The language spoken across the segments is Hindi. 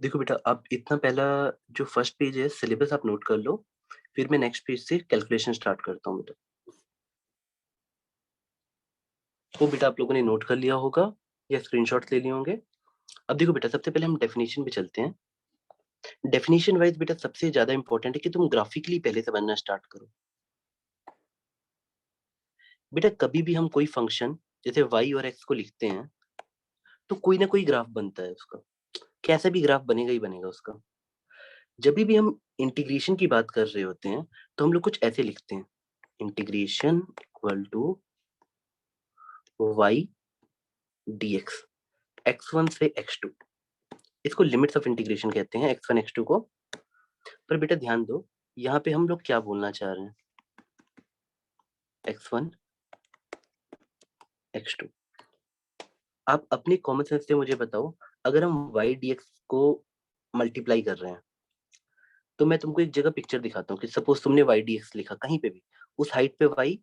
देखो बेटा, आप इतना पहला जो फर्स्ट पेज है सिलेबस आप नोट कर लो, फिर मैं नेक्स्ट पेज से कैलकुलेशन स्टार्ट करता हूँ बेटा। वो बेटा आप लोगों ने नोट कर लिया होगा या स्क्रीनशॉट्स ले लिए होंगे। अब देखो बेटा, सबसे पहले हम डेफिनेशन पे चलते हैं। डेफिनेशन वाइज बेटा सबसे ज्यादा इंपॉर्टेंट है कि तुम ग्राफिकली पहले समझना स्टार्ट करो। बेटा कभी भी हम कोई फंक्शन जैसे y और x को लिखते हैं तो कोई ना कोई ग्राफ बनता है उसका, कैसा भी ग्राफ बनेगा ही बनेगा उसका। जब भी हम इंटीग्रेशन की बात कर रहे होते हैं तो हम लोग कुछ ऐसे लिखते हैं, integration equal to y dx, x1 से x2। इसको लिमिट्स ऑफ इंटीग्रेशन कहते हैं, x1 x2 को। पर बेटा ध्यान दो, यहाँ पे हम लोग क्या बोलना चाह रहे हैं, x1 x2। आप अपने कॉमन सेंस से मुझे बताओ, अगर हम y dx को मल्टीप्लाई कर रहे हैं तो मैं तुमको एक जगह पिक्चर दिखाता हूँ कि सपोज तुमने y dx लिखा कहीं पे भी, उस हाइट पे y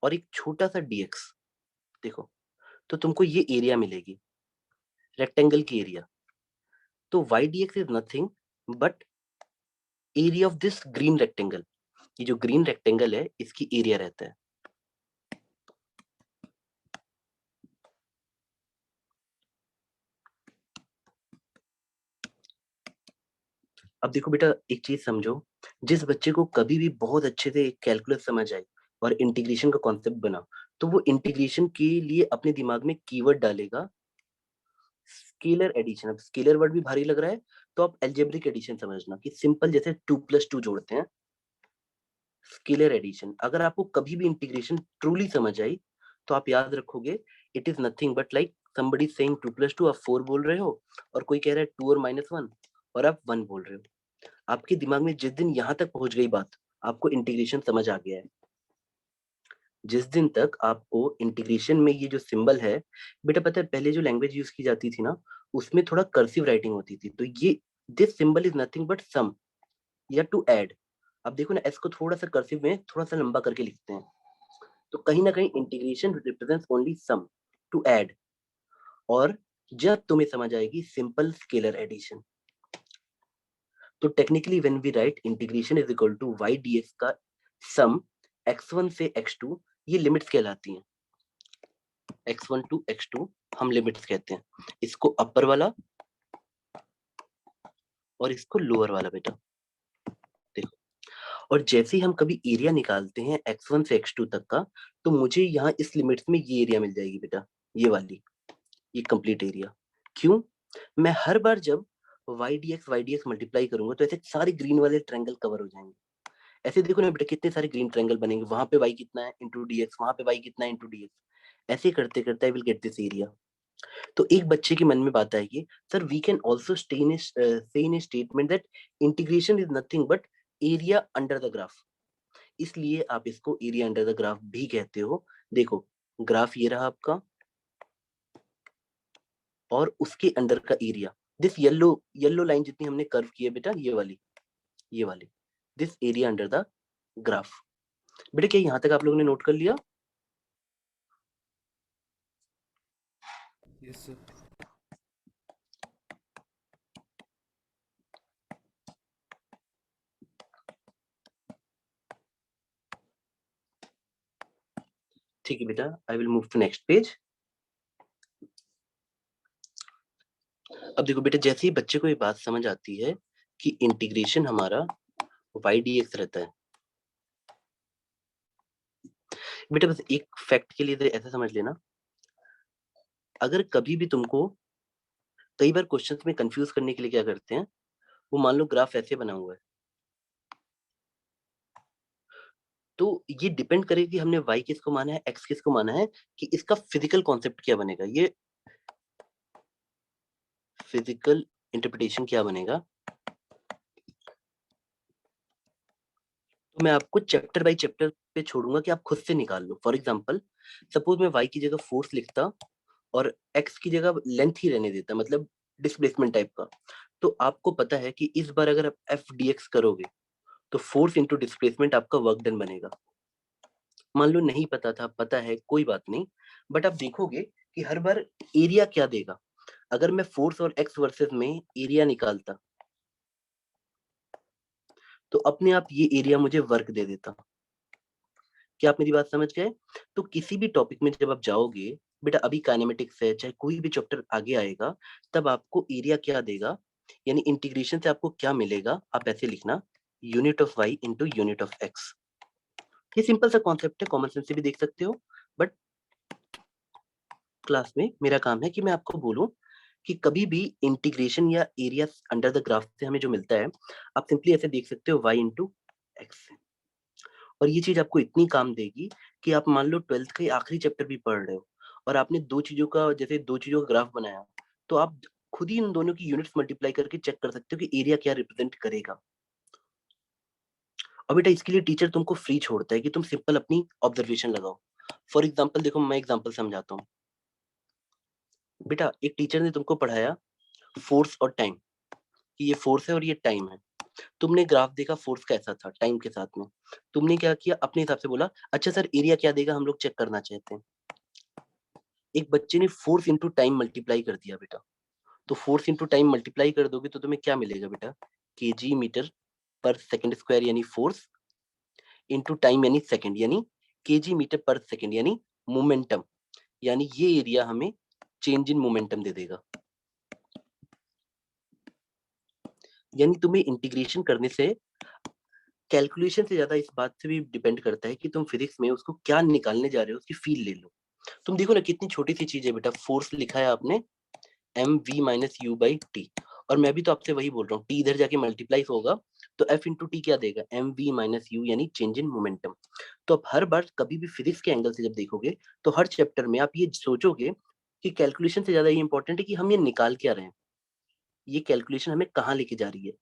और एक छोटा सा dx, देखो तो तुमको ये एरिया मिलेगी, रेक्टेंगल की एरिया। तो y dx is nothing but area of this green rectangle. ये जो ग्रीन रेक्टेंगल है इसकी एरिया रहता है। अब देखो बेटा, एक चीज समझो, जिस बच्चे को कभी भी बहुत अच्छे से कैलकुलस समझ आए और इंटीग्रेशन का कॉन्सेप्ट बना, तो वो इंटीग्रेशन के लिए अपने दिमाग में कीवर्ड डालेगा स्केलर एडिशन। अब स्केलर वर्ड भी भारी लग रहा है तो आप एल्जेब्रिक एडिशन समझना, कि सिंपल जैसे 2+2 जोड़ते हैं, स्केलर एडिशन। अगर आपको कभी भी इंटीग्रेशन ट्रूली समझ आई तो आप याद रखोगे it is nothing but like somebody saying 2+2, आप 4 बोल रहे हो और कोई कह रहा है 2 और -1 और आप 1 बोल रहे हो। आपके दिमाग में जिस दिन यहाँ तक पहुंच गई बात, आपको इंटीग्रेशन समझ आ गया है। जिस दिन तक आपको इंटीग्रेशन में ये जो सिंबल है, बेटा पता है पहले जो लैंग्वेज यूज की जाती थी ना, उसमें थोड़ा कर्सिव राइटिंग होती थी, तो ये this symbol is nothing but sum, या टू ऐड। अब देखो ना, एस को थोड़ा सा कर्सिव में थोड़ा सा लंबा करके लिखते हैं, तो कहीं ना कहीं integration represents only sum, to add. और जब तुम्हें समझ आएगी सिंपल स्केलर एडिशन, तो technically when we write integration is equal to y dx का सम x1 से x2, ये लिमिट्स कहलाती हैं। x1 टू x2 हम लिमिट्स कहते हैं, इसको अपर वाला और इसको लोअर वाला बेटा। देखो, और जैसे ही हम कभी एरिया निकालते हैं x1 से x2 तक का, तो मुझे यहाँ इस लिमिट्स में ये एरिया मिल जाएगी बेटा, ये वाली, ये कंप्लीट एरिया। क्यों? मैं हर बार जब y dx मल्टीप्लाई करूंगा तो ऐसे सारे ग्रीन वाले ट्रायंगल कवर हो जाएंगे। ऐसे देखो ना बेटा, कितने सारे ग्रीन ट्रायंगल बनेंगे, वहां पे y कितना है इंटू dx, वहां पे y कितना है इंटू dx। ऐसे करते करते I will get this area. तो एक बच्चे के मन में बात आएगी, sir we can also say in statement that integration is nothing but area under the graph. इसलिए आप इसको एरिया अंडर द ग्राफ भी कहते हो। देखो, ग्राफ ये रहा आपका और उसके अंदर का area, this yellow yellow line जितनी हमने कर्व की है बेटा, ये वाली this area under the graph. बेटा क्या यहाँ तक आप लोगों ने नोट कर लिया? Yes sir. ठीक है बेटा, I will move to next page. अब देखो बेटा, जैसे ही बच्चे को ये बात समझ आती है कि इंटीग्रेशन हमारा y dx रहता है, बेटा बस एक फैक्ट के लिए तो ऐसा समझ लेना, अगर कभी भी तुमको कई बार क्वेश्चंस में कंफ्यूज करने के लिए क्या करते हैं, वो मान लो ग्राफ ऐसे बना हुआ है, तो ये डिपेंड करेगा कि हमने y किसको माना है, x किसको माना है, कि इसका फिजिकल कॉन्सेप्ट क्या बनेगा, ये फिजिकल इंटरप्रिटेशन क्या बनेगा। तो मैं आपको चैप्टर बाय चैप्टर पे छोड़ूंगा कि आप खुद से निकाल लो। फॉर एग्जाम्पल, सपोज मैं y की जगह फोर्स लिखता और x की जगह लेंथ ही रहने देता, मतलब डिस्प्लेसमेंट टाइप का, तो आपको पता है कि इस बार अगर आप एफ डी एक्स करोगे तो फोर्स इंटू डिस्प्लेसमेंट आपका वर्क डन बनेगा। मान लो नहीं पता था, पता है, कोई बात नहीं, बट आप देखोगे कि हर बार एरिया क्या देगा। अगर मैं फोर्स और एक्स वर्सेस में एरिया निकालता तो अपने आप ये एरिया मुझे वर्क दे देता। क्या आप मेरी बात समझ गए? तो किसी भी टॉपिक में जब आप जाओगे, बेटा अभी काइनेमेटिक्स है, चाहे कोई भी चैप्टर आगे आएगा, तब आपको एरिया क्या देगा, यानी इंटीग्रेशन से आपको क्या मिलेगा, आप ऐसे लिखना, unit of Y into unit of X. ये सिंपल सा कॉन्सेप्ट है, कॉमन सेंस से भी देख सकते हो, बट क्लास में मेरा काम है कि मैं आपको बोलूं कि कभी भी इंटीग्रेशन या एरिया अंडर द ग्राफ से हमें जो मिलता है, आप सिंपली ऐसे देख सकते हो वाई इंटू एक्स। और ये चीज आपको इतनी काम देगी कि आप मान लो 12th के आखिरी चैप्टर भी पढ़ रहे हो और आपने दो चीजों का, जैसे दो चीजों का ग्राफ बनाया, तो आप खुद ही इन दोनों की यूनिट्स मल्टीप्लाई करके चेक कर सकते हो कि एरिया क्या रिप्रेजेंट करेगा। और बेटा इसके लिए टीचर तुमको फ्री छोड़ता है कि तुम सिंपल अपनी ऑब्जर्वेशन लगाओ। फॉर एग्जाम्पल देखो, मैं एग्जाम्पल समझाता हूँ। बेटा एक टीचर ने तुमको पढ़ाया फोर्स और टाइम, कि ये फोर्स है और ये टाइम है। तुमने ग्राफ देखा फोर्स कैसा था टाइम के साथ में, तुमने क्या किया, अपने हिसाब से बोला अच्छा सर एरिया क्या देगा, हम लोग चेक करना चाहते हैं। एक बच्चे ने फोर्स इंटू टाइम मल्टीप्लाई कर दिया बेटा, तो फोर्स इंटू टाइम मल्टीप्लाई कर दोगे तो तुम्हें क्या मिलेगा बेटा, केजी मीटर पर सेकंड स्क्वायर यानी फोर्स, इंटू टाइम यानी सेकंड, यानी केजी मीटर पर सेकंड यानी मोमेंटम, यानी ये एरिया हमें चेंज इन मोमेंटम दे देगा। यानी तुम्हें इंटीग्रेशन करने से, कैलकुलेशन से ज्यादा इस बात से भी डिपेंड करता है कि तुम फिजिक्स में उसको क्या निकालने जा रहे हो, उसकी फील ले लो। तुम देखो ना कितनी छोटी सी चीज है बेटा, फोर्स लिखा है आपने M V minus U by T, और मैं भी तो आपसे वही बोल रहा हूँ, टी इधर जाके मल्टीप्लाई होगा तो एफ इंटू टी क्या देगा, एम वी माइनस यू, यानी चेंज इन मोमेंटम। तो आप हर बार कभी भी फिजिक्स के एंगल से जब देखोगे तो हर चैप्टर में आप ये सोचोगे कि कैलकुलेशन से ज्यादा ये इंपॉर्टेंट है कि हम ये निकाल क्या रहे हैं, ये कैलकुलेशन हमें कहाँ लेके जा रही है।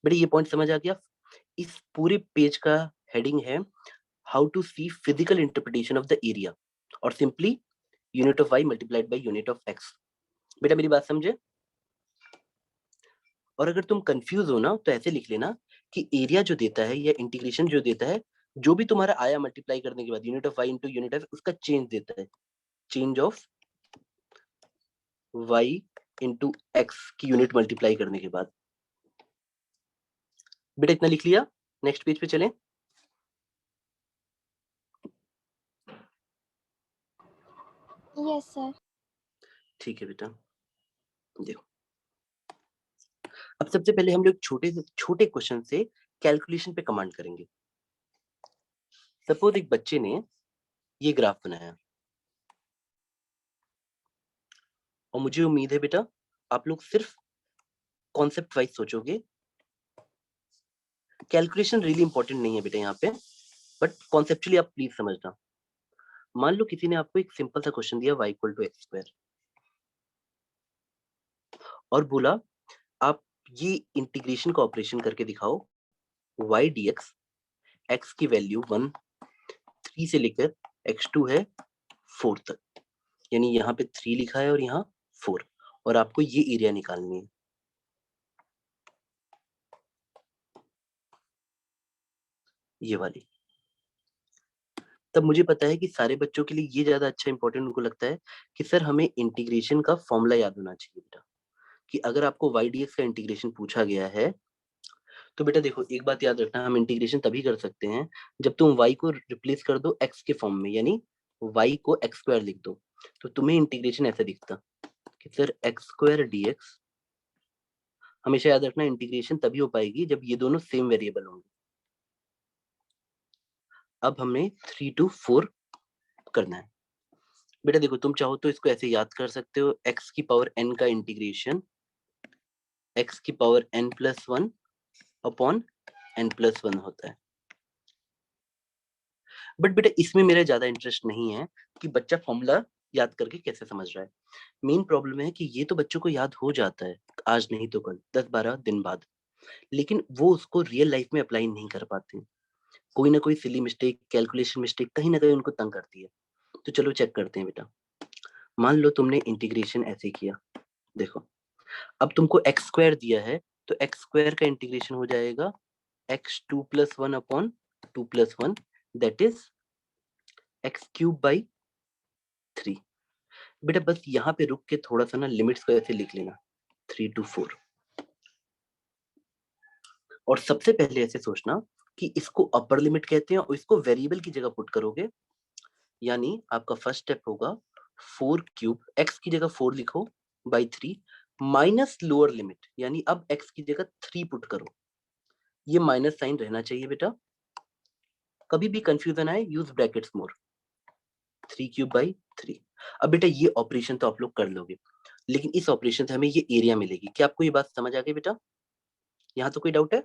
बेटा ये पॉइंट समझ आ गया? इस पूरे पेज का हेडिंग है how to see physical interpretation of the area, और simply unit of Y multiplied by unit of X. बेटा मेरी बात समझे? और अगर तुम कंफ्यूज हो ना तो ऐसे लिख लेना कि एरिया जो देता है या इंटीग्रेशन जो देता है, जो भी तुम्हारा आया मल्टीप्लाई करने के बाद unit of Y into unit of, उसका चेंज देता है, change of Y into X की यूनिट मल्टीप्लाई करने के बाद। बेटा इतना लिख लिया, नेक्स्ट पेज पे चलें। Yes sir. ठीक है बेटा, देखो अब सबसे पहले हम लोग छोटे से छोटे क्वेश्चन से कैलकुलेशन पे कमांड करेंगे। सपोज एक बच्चे ने ये ग्राफ बनाया, और मुझे उम्मीद है बेटा आप लोग सिर्फ कॉन्सेप्ट वाइज सोचोगे, कैलकुलेशन रियली इंपॉर्टेंट नहीं है बेटा यहाँ पे, बट कॉन्सेप्चुअली आप प्लीज समझना। मान लो किसी ने आपको एक सिंपल सा क्वेश्चन दिया y equal to X square, और बोला आप ये इंटीग्रेशन का ऑपरेशन करके दिखाओ, y dx, x की वैल्यू 1 3 से लेकर x2 है 4 तक, यानी यहाँ पे 3 लिखा है और यहाँ 4, और आपको ये एरिया निकालनी है। ये वाली, तब मुझे पता है कि सारे बच्चों के लिए ये ज्यादा अच्छा इंपॉर्टेंट उनको लगता है कि सर हमें इंटीग्रेशन का फॉर्मूला याद होना चाहिए बेटा, कि अगर आपको y dx का इंटीग्रेशन पूछा गया है तो बेटा देखो एक बात याद रखना, हम इंटीग्रेशन तभी कर सकते हैं जब तुम y को रिप्लेस कर दो x के फॉर्म में, यानी y को एक्स स्क्वायर लिख दो, तो तुम्हें इंटीग्रेशन ऐसा दिखता कि सर एक्स स्क्वायर dx। हमेशा याद रखना इंटीग्रेशन तभी हो पाएगी जब ये दोनों सेम वेरिएबल होंगे। अब हमें 3 to 4 करना है। बेटा देखो तुम चाहो तो इसको ऐसे याद कर सकते हो, x की पावर n का इंटीग्रेशन x की power n plus 1 upon n plus 1 होता है। बट बेटा इसमें मेरा ज्यादा इंटरेस्ट नहीं है कि बच्चा फॉर्मूला याद करके कैसे समझ रहा है। मेन प्रॉब्लम है कि ये तो बच्चों को याद हो जाता है आज नहीं तो कल, 10-12 दिन बाद, लेकिन वो उसको रियल लाइफ में अप्लाई नहीं कर पाते। कोई ना कोई सिली मिस्टेक, कैलकुलेशन मिस्टेक कहीं ना कहीं उनको तंग करती है। तो चलो चेक करते हैं बेटा। मान लो तुमने इंटीग्रेशन ऐसे किया, देखो अब तुमको एक्स स्क्वायर दिया है, तो एक्स स्क्वायर का इंटीग्रेशन हो जाएगा x2 plus 1 upon 2 plus 1, that is x³ by 3। बेटा बस यहाँ पे रुक के थोड़ा सा ना लिमिट्स को ऐसे लिख लेना, 3 to 4। और सबसे पहले ऐसे सोचना कि इसको अपर लिमिट कहते हैं और इसको वेरिएबल की जगह पुट करोगे, यानी आपका फर्स्ट स्टेप होगा 4 क्यूब, एक्स की जगह 4 लिखो बाई 3 माइनस लोअर लिमिट, यानी अब एक्स की जगह 3 पुट करो। ये माइनस साइन रहना चाहिए बेटा, कभी भी कंफ्यूजन आए use brackets more. 3 cube by 3। अब बेटा ये ऑपरेशन तो आप लोग कर लोगे, लेकिन इस ऑपरेशन से हमें ये एरिया मिलेगी। क्या आपको ये बात समझ आ गई बेटा? यहाँ तो कोई डाउट है?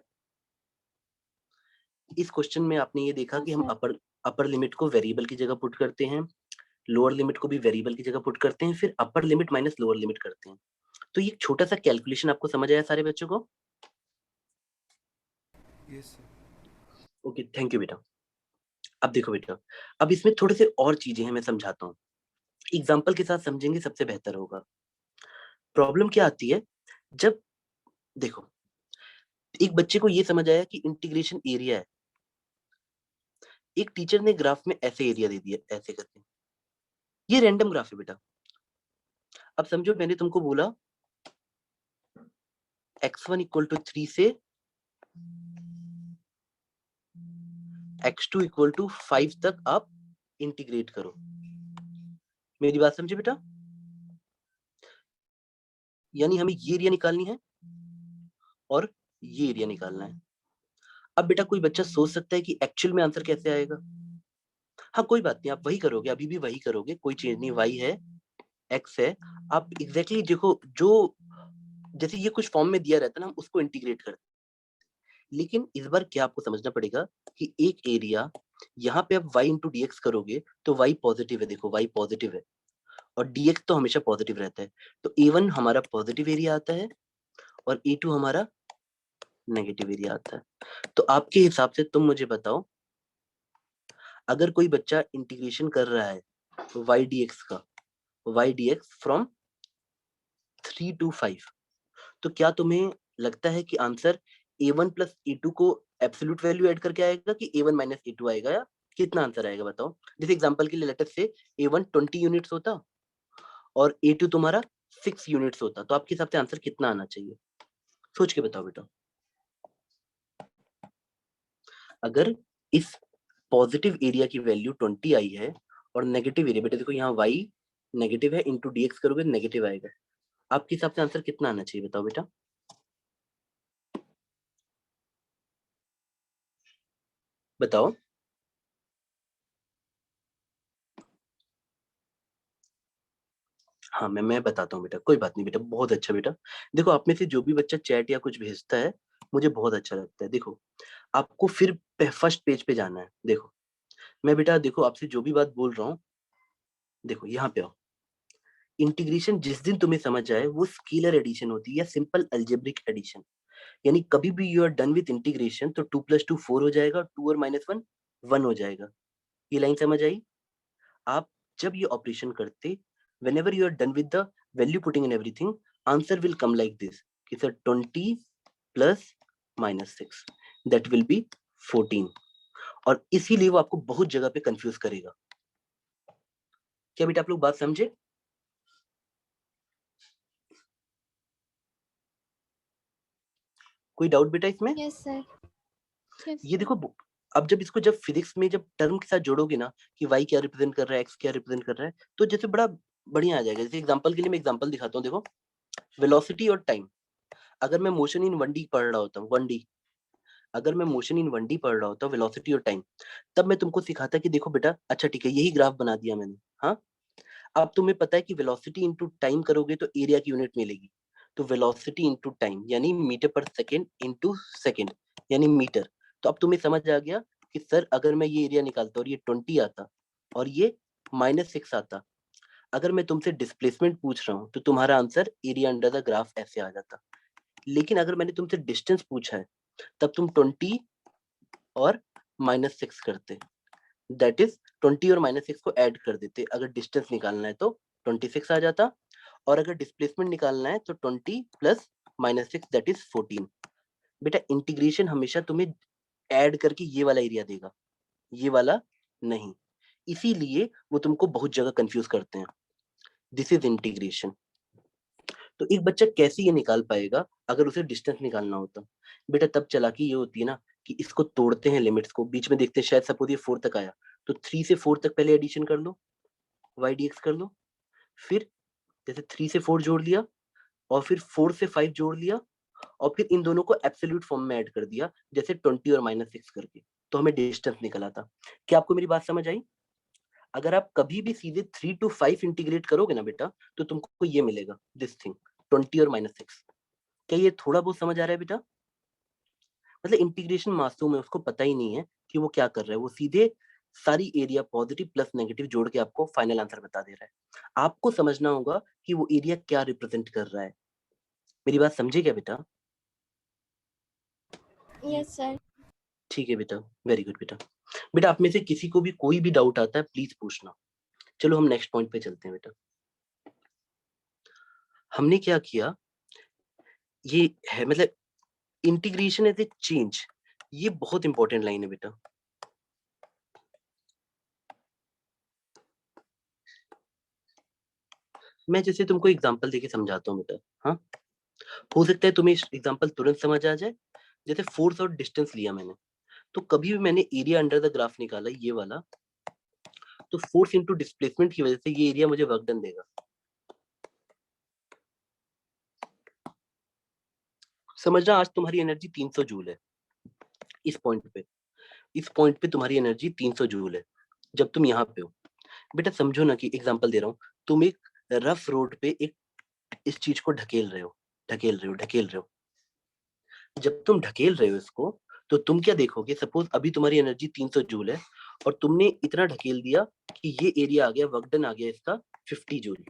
इस क्वेश्चन में आपने ये देखा हाँ कि हम सर। अपर लिमिट को वेरिएबल की जगह पुट करते हैं, लोअर लिमिट को भी वेरिएबल की जगह पुट करते हैं, फिर upper limit minus lower limit करते हैं। तो ये छोटा सा कैलकुलेशन आपको समझ आया सारे बच्चों को? Yes sir. Okay, thank you बेटा। अब देखो बेटा, अब इसमें थोड़े से और चीजें हैं, मैं समझाता हूँ। एग्जाम्पल के साथ समझेंगे सबसे बेहतर होगा। प्रॉब्लम क्या आती है जब, देखो, एक बच्चे को ये समझ आया कि इंटीग्रेशन एरिया है, एक टीचर ने ग्राफ में ऐसे एरिया दे दिया ऐसे करके, ये रैंडम ग्राफ है बेटा। अब समझो मैंने तुमको बोला x1 इक्वल टू 3 से x2 इक्वल टू 5 तक आप इंटीग्रेट करो। मेरी बात समझे बेटा? यानी हमें ये एरिया निकालनी है और ये एरिया निकालना है। अब बेटा कोई बच्चा सोच सकता है कि एक्चुअल में आंसर कैसे आएगा। हाँ कोई बात नहीं, आप वही करोगे, अभी भी वही करोगे, कोई चेंज नहीं। y है, x है, आप एग्जैक्टली देखो, जो जैसे ये कुछ फॉर्म में दिया रहता है ना, हम उसको इंटीग्रेट करते हैं। लेकिन इस बार क्या आपको समझना पड़ेगा कि एक एरिया, यहाँ पे आप y इंटू डी करोगे तो y पॉजिटिव है, देखो y पॉजिटिव है और dx तो हमेशा पॉजिटिव रहता है, तो a1 हमारा पॉजिटिव एरिया आता है और a2 हमारा नेगेटिव एरिया आता है। तो आपके हिसाब से तुम मुझे बताओ, अगर कोई बच्चा इंटीग्रेशन कर रहा है y dx का, y dx फ्रॉम 3 to 5, तो क्या तुम्हें लगता है कि आंसर a1 प्लस a2 को एब्सोल्यूट वैल्यू ऐड करके आएगा कि a1 माइनस a2 आएगा, या कितना आंसर आएगा बताओ? जैसे एग्जांपल के लिए लेटर से a1 20 यूनिट्स होता और a2 तुम्हारा 6 यूनिट्स होता, तो आपके हिसाब से आंसर कितना आना चाहिए? सोच के बताओ बेटा। अगर इस पॉजिटिव एरिया की वैल्यू 20 आई है और नेगेटिव एरिया, बेटा देखो यहाँ y नेगेटिव है, इंटू dx करोगे नेगेटिव आएगा, आपके हिसाब से आंसर कितना आना चाहिए बताओ बेटा? बताओ। हाँ मैं बताता हूँ बेटा, कोई बात नहीं बेटा, बहुत अच्छा बेटा। देखो आप में से जो भी बच्चा चैट या कुछ भेजता है मुझे बहुत अच्छा लगता है। देखो आपको फिर फर्स्ट पेज पे जाना है। देखो मैं बेटा, देखो आपसे जो भी बात बोल रहा हूँ, देखो यहाँ पे आओ। इंटीग्रेशन जिस दिन तुम्हें समझ आए वो स्केलर एडिशन होती है या सिंपल अलजेब्रिक एडिशन, यानी कभी भी you are done with integration तो 2 + 2 4 हो जाएगा, 2 और -1 1 हो जाएगा। ये लाइन समझ आई? आप जब ये ऑपरेशन करते, whenever you are done with the value putting and everything, answer will come like this कि sir 20 plus -6 that will be 14। और इसीलिए वो आपको बहुत जगह पे कंफ्यूज करेगा। क्या बेटा आप लोग बात समझे? कोई डाउट बेटा इसमें? Yes sir. यस ये सर। देखो अब जब इसको जब फिजिक्स में जब टर्म के साथ जोड़ोगे ना कि y क्या रिप्रेजेंट कर रहा है, x क्या रिप्रेजेंट कर रहा है, तो जैसे बड़ा बढ़िया आ जाएगा। जैसे एग्जांपल के लिए मैं एग्जांपल दिखाता हूँ, देखो वेलोसिटी और टाइम। अगर मैं मोशन इन 1D पढ़ रहा होता हूँ, 1D, अगर मैं मोशन इन 1D पढ़ रहा होता, वेलोसिटी और टाइम, तब मैं तुमको सिखाता कि देखो बेटा, अच्छा ठीक है यही ग्राफ बना दिया मैंने, हाँ अब तुम्हें पता है कि वेलोसिटी इंटू टाइम करोगे तो एरिया की यूनिट मिलेगी, तो वेलोसिटी इंटू टाइम यानी मीटर पर सेकेंड इंटू सेकेंड यानी मीटर। तो अब तुम्हें समझ आ गया कि सर अगर मैं ये एरिया निकालता और ये 20 आता और ये -6 आता, अगर मैं तुमसे डिस्प्लेसमेंट पूछ रहा हूँ तो तुम्हारा answer area under the graph ऐसे आ जाता। लेकिन अगर मैंने तुमसे डिस्टेंस पूछा है तब तुम 20 और -6 करते, दैट इज 20 और -6 को ऐड कर देते। अगर डिस्टेंस निकालना है तो 26 आ जाता, और अगर डिस्प्लेसमेंट निकालना है तो 20 प्लस -6 दैट इज 14। बेटा इंटीग्रेशन हमेशा तुम्हें ऐड करके ये वाला एरिया देगा, ये वाला नहीं। इसीलिए वो तुमको बहुत जगह कंफ्यूज करते हैं। This is integration. तो एक बच्चा कैसे ये निकाल पाएगा अगर उसे डिस्टेंस निकालना होता? बेटा तब चालाकी ये होती है ना कि इसको तोड़ते हैं लिमिट्स को, बीच में देखते हैं, शायद सपोज ये 4 तक आया तो 3 से 4 तक पहले एडिशन कर लो, y dx कर लो, फिर जैसे 3 से 4 जोड़ लिया और फिर 4 से 5 जोड़ लिया और फिर इन दोनों को एब्सोल्यूट फॉर्म में ऐड कर दिया, जैसे 20 और -6 करके, तो हमें डिस्टेंस निकला था। क्या आपको मेरी बात समझ आई? अगर आप कभी भी सीधे 3 to 5 इंटीग्रेट करोगे ना बेटा, तो तुमको ये मिलेगा, दिस थिंग, 20 और -6। क्या ये थोड़ा बहुत समझ आ रहा है बेटा? मतलब इंटीग्रेशन मासूम है, उसको पता ही नहीं है कि वो क्या कर रहा है, वो सीधे सारी एरिया पॉजिटिव प्लस नेगेटिव जोड़ के आपको फाइनल आंसर बता दे रहा है। आपको समझना होगा कि वो एरिया क्या रिप्रेजेंट कर रहा है। मेरी बात समझे क्या बेटा? Yes, sir. ठीक है बेटा, वेरी गुड बेटा। बेटा आप में से किसी को भी कोई भी डाउट आता है प्लीज पूछना। चलो हम नेक्स्ट पॉइंट पे चलते हैं बेटा। हमने क्या किया, ये है मतलब इंटीग्रेशन एज ए चेंज, ये बहुत इंपॉर्टेंट लाइन है बेटा। मैं जैसे तुमको एग्जांपल देके समझाता हूँ बेटा। हाँ, हो सकता है तुम्हें एग्जांपल तुरंत समझ आ जाए। जैसे फोर्स और डिस्टेंस लिया मैंने, तो कभी भी मैंने एरिया अंडर द ग्राफ निकाला ये वाला, तो फोर्स इनटू डिस्प्लेसमेंट की वजह से ये एरिया मुझे वर्क डन देगा। समझना, आज तुम्हारी एनर्जी 300 जूल है इस पॉइंट पे, इस पॉइंट पे तुम्हारी एनर्जी 300 जूल है जब तुम यहाँ पे हो। बेटा समझो ना कि एग्जांपल दे रहा हूँ, तुम एक रफ रोड पे एक इस चीज को ढकेल रहे हो, ढकेल रहे हो, ढकेल रहे हो। जब तुम ढकेल रहे हो इसको, तो तुम क्या देखोगे, सपोज अभी तुम्हारी एनर्जी 300 जूल है और तुमने इतना ढकेल दिया कि ये एरिया आ गया, वर्क डन आ गया इसका 50 जूल।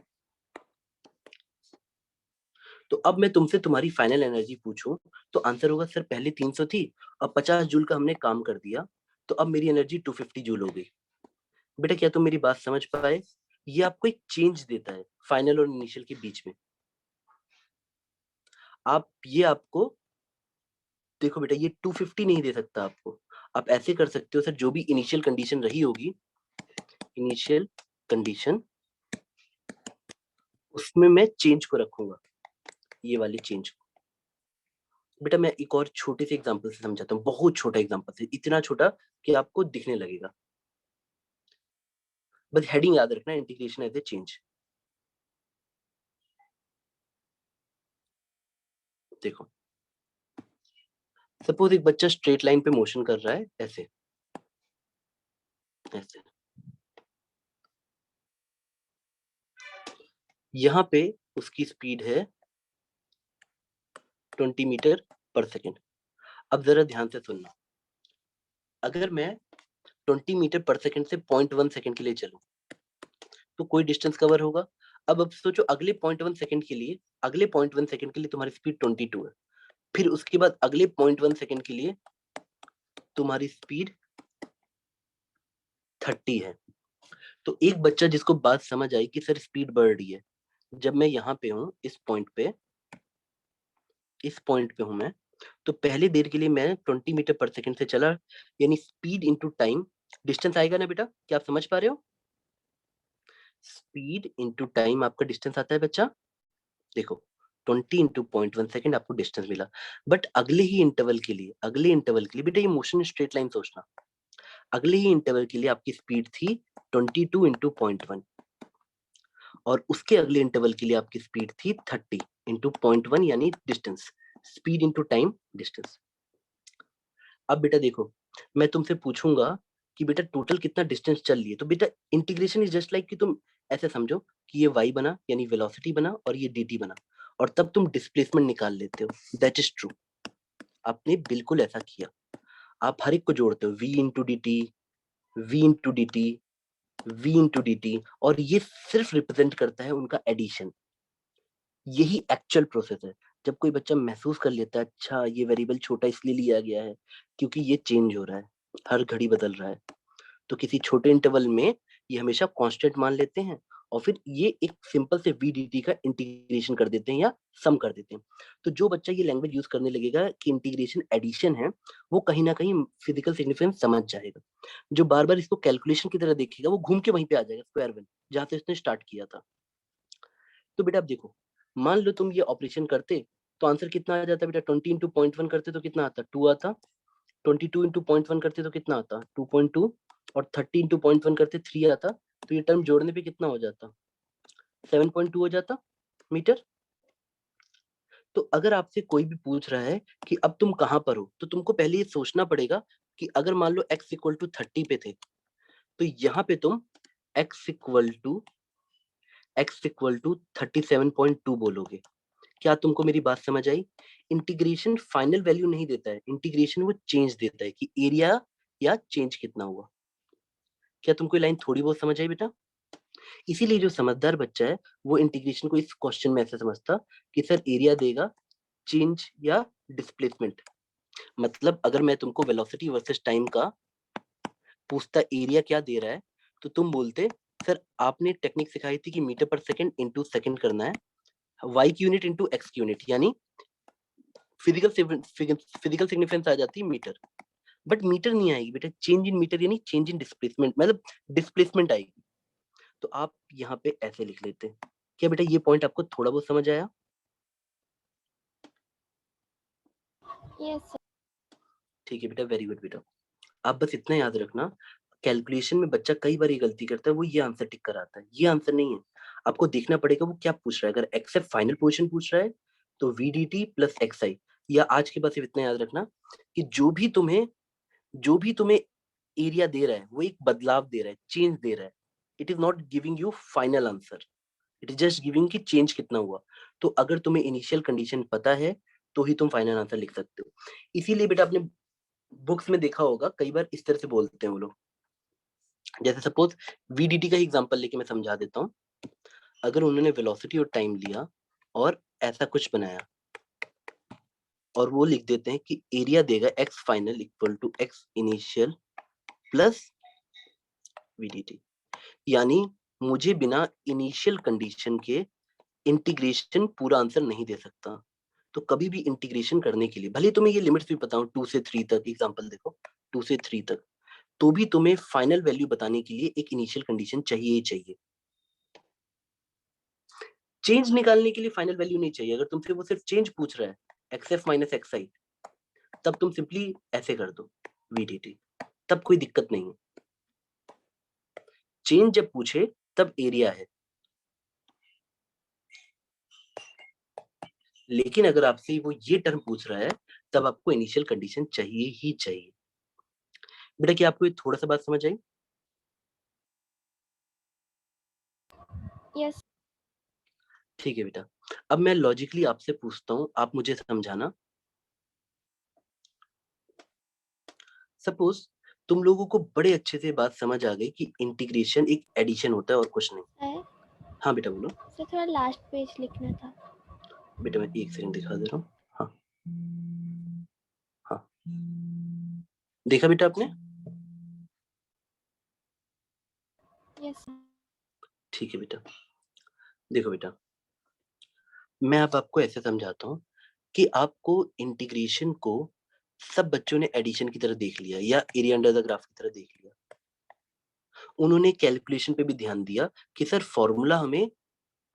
तो अब मैं तुमसे तुम्हारी फाइनल एनर्जी पूछूं तो आंसर होगा सर पहले 300 थी, अब 50 जूल का हमने काम कर दिया, तो अब मेरी एनर्जी 250 जूल हो गई। बेटा क्या तुम मेरी बात समझ पाए? ये आपको एक चेंज देता है फाइनल और इनिशियल के बीच में। आप ये आपको देखो बेटा, ये 250 नहीं दे सकता आपको। आप ऐसे कर सकते हो सर, जो भी इनिशियल कंडीशन रही होगी, इनिशियल कंडीशन, उसमें मैं चेंज को रखूंगा, ये वाले चेंज को। बेटा मैं एक और छोटे से एग्जांपल से समझाता हूँ, बहुत छोटा एग्जांपल से, इतना छोटा कि आपको दिखने लगेगा। बस हेडिंग याद रखना, इंटीग्रेशन एज ए चेंज। देखो सपोज एक बच्चा स्ट्रेट लाइन पे मोशन कर रहा है, ऐसे ऐसे, यहाँ पे उसकी स्पीड है 20 मीटर पर सेकेंड। अब जरा ध्यान से सुनना, अगर मैं 20 मीटर पर सेकेंड से 0.1 सेकेंड के लिए चलूं तो कोई डिस्टेंस कवर होगा। अब सोचो अगले 0.1 सेकेंड के लिए, अगले 0.1 सेकेंड के लिए तुम्हारी स्पीड 22 है, फिर उसके बाद अगले 0.1 सेकेंड के लिए तुम्हारी स्पीड 30 है। तो एक बच्चा जिसको बात समझ आई कि सर स्पीड बढ़ रही है, जब मैं यहाँ पे हूँ इस पॉइंट पे, इस पॉइंट पे हूँ मैं, तो पहले देर के लिए मैं 20 मीटर पर सेकेंड से चला, यानी स्पीड इंटू टाइम, डिस्टेंस आएगा ना बेटा, क्या आप समझ पा रहे हो? स्पीड इंटू टाइम आपका डिस्टेंस आता है बच्चा। देखो 20 इंटू 0.1 सेकेंड आपको डिस्टेंस मिला। बट अगले ही इंटरवल के लिए, अगले इंटरवल के लिए बेटा, ये मोशन स्ट्रेट लाइन सोचना, अगले ही इंटरवल के लिए आपकी स्पीड थी 22 इंटू 0.1 और उसके अगले इंटरवल के लिए आपकी स्पीड थी 30 इंटू 0.1, यानी distance, speed into time distance. अब बेटा देखो, मैं तुमसे पूछूंगा कि बेटा टोटल कितना डिस्टेंस चल रही है, तो बेटा इंटीग्रेशन इज जस्ट लाइक कि तुम ऐसे समझो कि ये y बना यानी वेलोसिटी बना और ये dt बना, और तब तुम डिस्प्लेसमेंट निकाल लेते हो। दैट इज ट्रू, आपने बिल्कुल ऐसा किया। आप हर एक को जोड़ते हो, v into D T, V into D T, V into D T, और ये सिर्फ रिप्रेजेंट करता है उनका एडिशन। यही एक्चुअल प्रोसेस है। जब कोई बच्चा महसूस कर लेता है अच्छा ये वेरिएबल छोटा इसलिए लिया गया है क्योंकि ये चेंज हो रहा है, हर घड़ी बदल रहा है, तो किसी छोटे इंटरवल में ये हमेशा कांस्टेंट मान लेते हैं और फिर ये एक सिंपल से वीडीटी का इंटीग्रेशन कर देते हैं या सम कर देते हैं। तो जो बच्चा ये लैंग्वेज यूज करने लगेगा कि इंटीग्रेशन एडिशन है, वो कहीं ना कहीं फिजिकल सिग्निफिकेंस समझ जाएगा। जो बार बार इसको कैलकुलेशन की तरह देखेगा वो घूम के वहीं पे आ जाएगा, स्क्वायर वन, जहां से इसने स्टार्ट किया था। तो बेटा अब देखो, मान लो तुम ये ऑपरेशन करते तो आंसर कितना आ जाता बेटा? 20 इंटू 0.1 करते तो कितना आता? 2 आता। 22 इंटू 0.1 करते तो कितना आता? 2.2। और 30 इंटू 0.1 करते 3 आता। तो ये टर्म जोड़ने पे कितना हो जाता? 7.2 हो जाता मीटर। तो अगर आपसे कोई भी पूछ रहा है कि अब तुम कहाँ पर हो, तो तुमको पहले ये सोचना पड़ेगा कि अगर मान लो x इक्वल टू 30 पे थे, तो यहाँ पे तुम x इक्वल टू 37.2 बोलोगे। क्या तुमको मेरी बात समझ आई? इंटीग्रेशन फाइनल वैल्यू नहीं देता है, इंटीग्रेशन वो चेंज देता है कि एरिया या चेंज कितना हुआ। क्या तुमको ये लाइन थोड़ी बहुत समझ आई बेटा? इसीलिए जो समझदार बच्चा है वो इंटीग्रेशन को इस क्वेश्चन में ऐसे समझता कि सर एरिया देगा चेंज या डिस्प्लेसमेंट। मतलब अगर मैं तुमको वेलोसिटी वर्सेस टाइम का पूछता एरिया क्या दे रहा है, तो तुम बोलते सर आपने टेक्निक सिखाई थी कि मीटर पर सेकंड इनटू सेकंड करना है, y की यूनिट इनटू x की यूनिट, यानी फिजिकल फिजिकल सिग्निफिकेंस आ जाती है मीटर। बट मीटर नहीं आएगी बेटा, चेंज इन मीटर यानी चेंज इन डिस्प्लेसमेंट, मतलब डिस्प्लेसमेंट आएगी। तो आप यहाँ पे ऐसे लिख लेते हैं। क्या बेटा ये पॉइंट आपको थोड़ा बहुत समझ आया? Yes, sir. ठीक है बेटा, वेरी गुड बेटा। आप बस इतना याद रखना, कैलकुलेशन में बच्चा कई बार ये गलती करता है, वो ये आंसर टिक कराता है। ये आंसर नहीं है, आपको देखना पड़ेगा वो क्या पूछ रहा है। अगर एक्सेप्ट फाइनल पोजीशन पूछ रहा है तो VDT प्लस XI। या आज के बाद सिर्फ इतना याद रखना कि जो भी तुम्हें एरिया दे रहा है वो एक बदलाव दे रहा है, चेंज दे रहा है। It is not giving you final answer, it is just giving कि चेंज कितना हुआ। तो अगर तुम्हें इनिशियल कंडीशन पता है तो ही तुम फाइनल आंसर लिख सकते हो। इसीलिए बेटा आपने बुक्स में देखा होगा कई बार इस तरह से बोलते हैं वो लोग। जैसे सपोज VDT का ही एग्जांपल लेके मैं समझा देता हूँ। अगर उन्होंने वेलोसिटी और टाइम लिया और ऐसा कुछ बनाया और वो लिख देते हैं कि एरिया देगा x final equal to x initial plus VDT, यानी मुझे बिना इनिशियल कंडीशन के इंटीग्रेशन पूरा आंसर नहीं दे सकता। तो कभी भी इंटीग्रेशन करने के लिए भले तुम्हें ये लिमिट्स भी पता हो 2 से 3 तक, एग्जांपल देखो 2 से 3 तक, तो भी तुम्हें फाइनल वैल्यू बताने के लिए एक इनिशियल कंडीशन चाहिए ही चाहिए। चेंज निकालने के लिए फाइनल वैल्यू नहीं चाहिए। अगर तुमसे वो सिर्फ चेंज पूछ रहा है XF माइनस XI, तब तुम सिंपली ऐसे कर दो VDT, तब कोई दिक्कत नहीं है। चेंज जब पूछे तब एरिया है। लेकिन अगर आपसे वो ये टर्म पूछ रहा है तब आपको इनिशियल कंडीशन चाहिए ही चाहिए। बेटा क्या आपको ये थोड़ा सा बात समझ आई? Yes. ठीक है बेटा, अब मैं लॉजिकली आपसे पूछता हूँ, आप मुझे समझाना। सपोज तुम लोगों को बड़े अच्छे से बात समझ आ गई कि इंटीग्रेशन एक एडिशन होता है और कुछ नहीं। सर हाँ बेटा बोलो। सर थोड़ा लास्ट पेज लिखना था। बेटा मैं एक सेकंड दिखा दे रहा हूँ। हाँ हाँ, देखा बेटा आपने? Yes sir. ठीक है बेटा, देखो बेटा मैं अब आपको ऐसे समझाता हूँ कि आपको इंटीग्रेशन को सब बच्चों ने एडिशन की तरह देख लिया या एरिया अंडर द ग्राफ की तरह देख लिया। उन्होंने कैलकुलेशन पे भी ध्यान दिया कि सर फॉर्मूला हमें,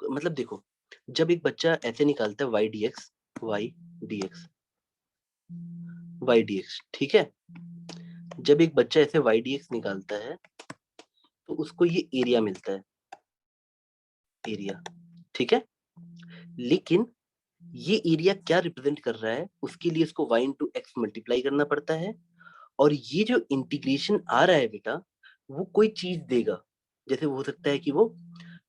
मतलब देखो जब एक बच्चा ऐसे निकालता है y dx y dx, ठीक है, जब एक बच्चा ऐसे y dx निकालता है तो उसको ये एरिया मिलता है, एरिया, ठीक है। लेकिन ये एरिया क्या रिप्रेजेंट कर रहा है, उसके लिए इसको y इंटू एक्स मल्टीप्लाई करना पड़ता है। और ये जो इंटीग्रेशन आ रहा है बेटा वो कोई चीज देगा। जैसे हो सकता है कि वो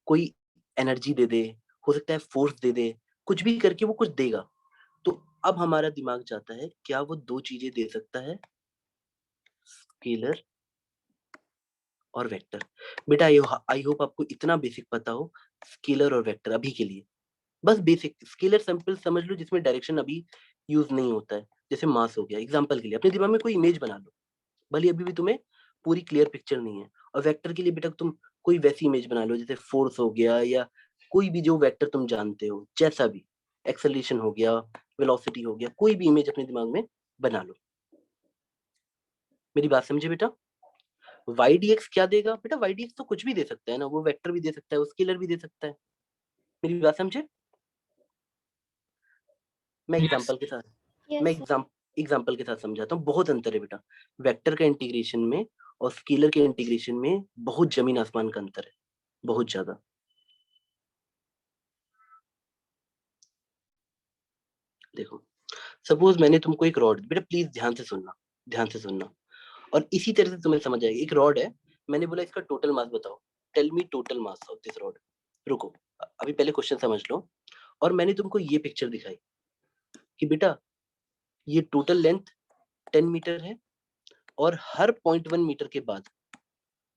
कोई एनर्जी दे दे, हो सकता है फोर्स दे दे, कुछ भी करके वो कुछ देगा। तो अब हमारा दिमाग चाहता है क्या वो दो चीजें दे सकता है, स्केलर और वेक्टर। बेटा आई होप आपको इतना बेसिक पता हो, स्केलर और वेक्टर अभी के लिए बस बेसिक। स्केलर सिंपल समझ लो जिसमें डायरेक्शन अभी यूज नहीं होता है, जैसे मास हो गया। एग्जांपल के लिए अपने दिमाग में कोई इमेज बना लो, भले अभी भी तुम्हें पूरी क्लियर पिक्चर नहीं है। और वेक्टर के लिए बेटा तुम कोई वैसी इमेज बना लो जैसे फोर्स हो गया या कोई भी जो वेक्टर तुम जानते हो, जैसा भी एक्सेलरेशन हो गया, वेलोसिटी हो गया, कोई भी इमेज अपने दिमाग में बना लो। मेरी बात समझे बेटा? वाई डी एक्स क्या देगा बेटा? वाई डी एक्स तो कुछ भी दे सकता है ना, वो वेक्टर भी दे सकता है, वो स्केलर भी दे सकता है। मेरी बात समझे? मैं Yes. एग्जांपल के साथ Yes, मैं sir. एग्जांपल के साथ समझाता हूँ। बहुत अंतर है बेटा, वेक्टर का इंटीग्रेशन में और स्केलर के इंटीग्रेशन में बहुत जमीन आसमान का अंतर है, बहुत ज्यादा। देखो, सपोज मैंने तुमको एक रॉड, बेटा प्लीज ध्यान से सुनना, ध्यान से सुनना, और इसी तरह से तुम्हें समझ आएगा। एक रॉड है, मैंने बोला इसका टोटल मास बताओ, tell me total mass of this rod. रुको, अभी पहले क्वेश्चन समझ लो। और मैंने तुमको ये पिक्चर दिखाई कि बेटा ये टोटल लेंथ 10 मीटर है, और हर 0.1 मीटर के बाद,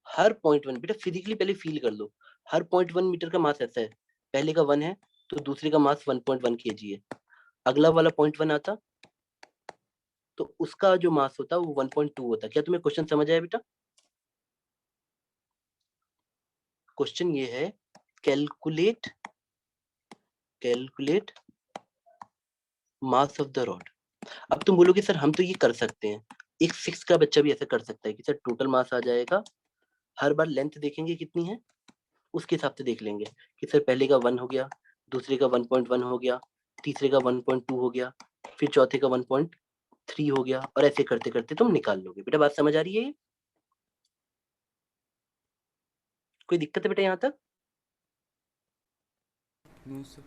हर 0.1, बेटा फिजिकली पहले फील कर लो, हर 0.1 मीटर का मास ऐसा है, पहले का 1 है तो दूसरे का मास 1.1 kg है, अगला वाला 0.1 आता तो उसका जो मास होता वो 1.2 होता। क्या तुम्हें क्वेश्चन समझ आया बेटा? क्वेश्चन ये है, calculate calculate mass of the rod. अब तुम बोलोगे सर हम तो ये कर सकते हैं, एक 6 का बच्चा भी ऐसा कर सकता है कि सर टोटल मास आ जाएगा, हर बार लेंथ देखेंगे कितनी है, उसके हिसाब से देख लेंगे कि सर पहले का 1 हो गया, दूसरे का 1.1 हो गया, तीसरे का 1.2 हो गया, फिर चौथे का 1.3 हो गया, और ऐसे करते करते तुम निकाल लोगे। बेटा बात समझ आ रही है? कोई दिक्कत है बेटा यहाँ तक? No, sir.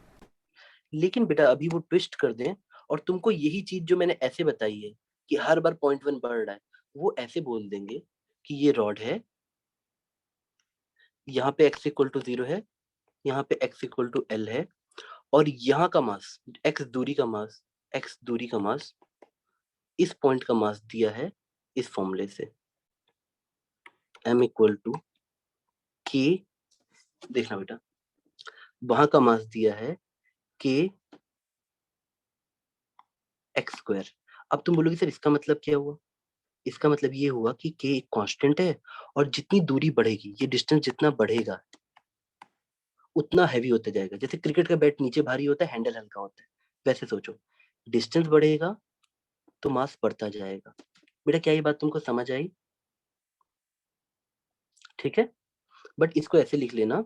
लेकिन बेटा अभी वो ट्विस्ट कर दें और तुमको यही चीज जो मैंने ऐसे बताई है कि हर बार 0.1 बढ़ रहा है, वो ऐसे बोल देंगे कि ये रॉड है, यहाँ पे x इक्वल टू 0 है, यहाँ पे x इक्वल टू l है, और यहाँ का मास, x दूरी का मास इस पॉइंट का मास दिया है इस फॉर्मूले से, m इक्वल टू k, देखना बेटा वहां का मास दिया है k x स्क्वायर। अब तुम बोलोगे सर इसका मतलब क्या हुआ? इसका मतलब ये हुआ कि k एक कांस्टेंट है, और जितनी दूरी बढ़ेगी, ये डिस्टेंस जितना बढ़ेगा उतना हैवी होता जाएगा। जैसे क्रिकेट का बैट नीचे भारी होता है, हैंडल हल्का होता है, वैसे सोचो, डिस्टेंस बढ़ेगा तो मास बढ़ता जाएगा। बेटा क्या ये बात तुमको समझ आई? ठीक है, बट इसको ऐसे लिख लेना,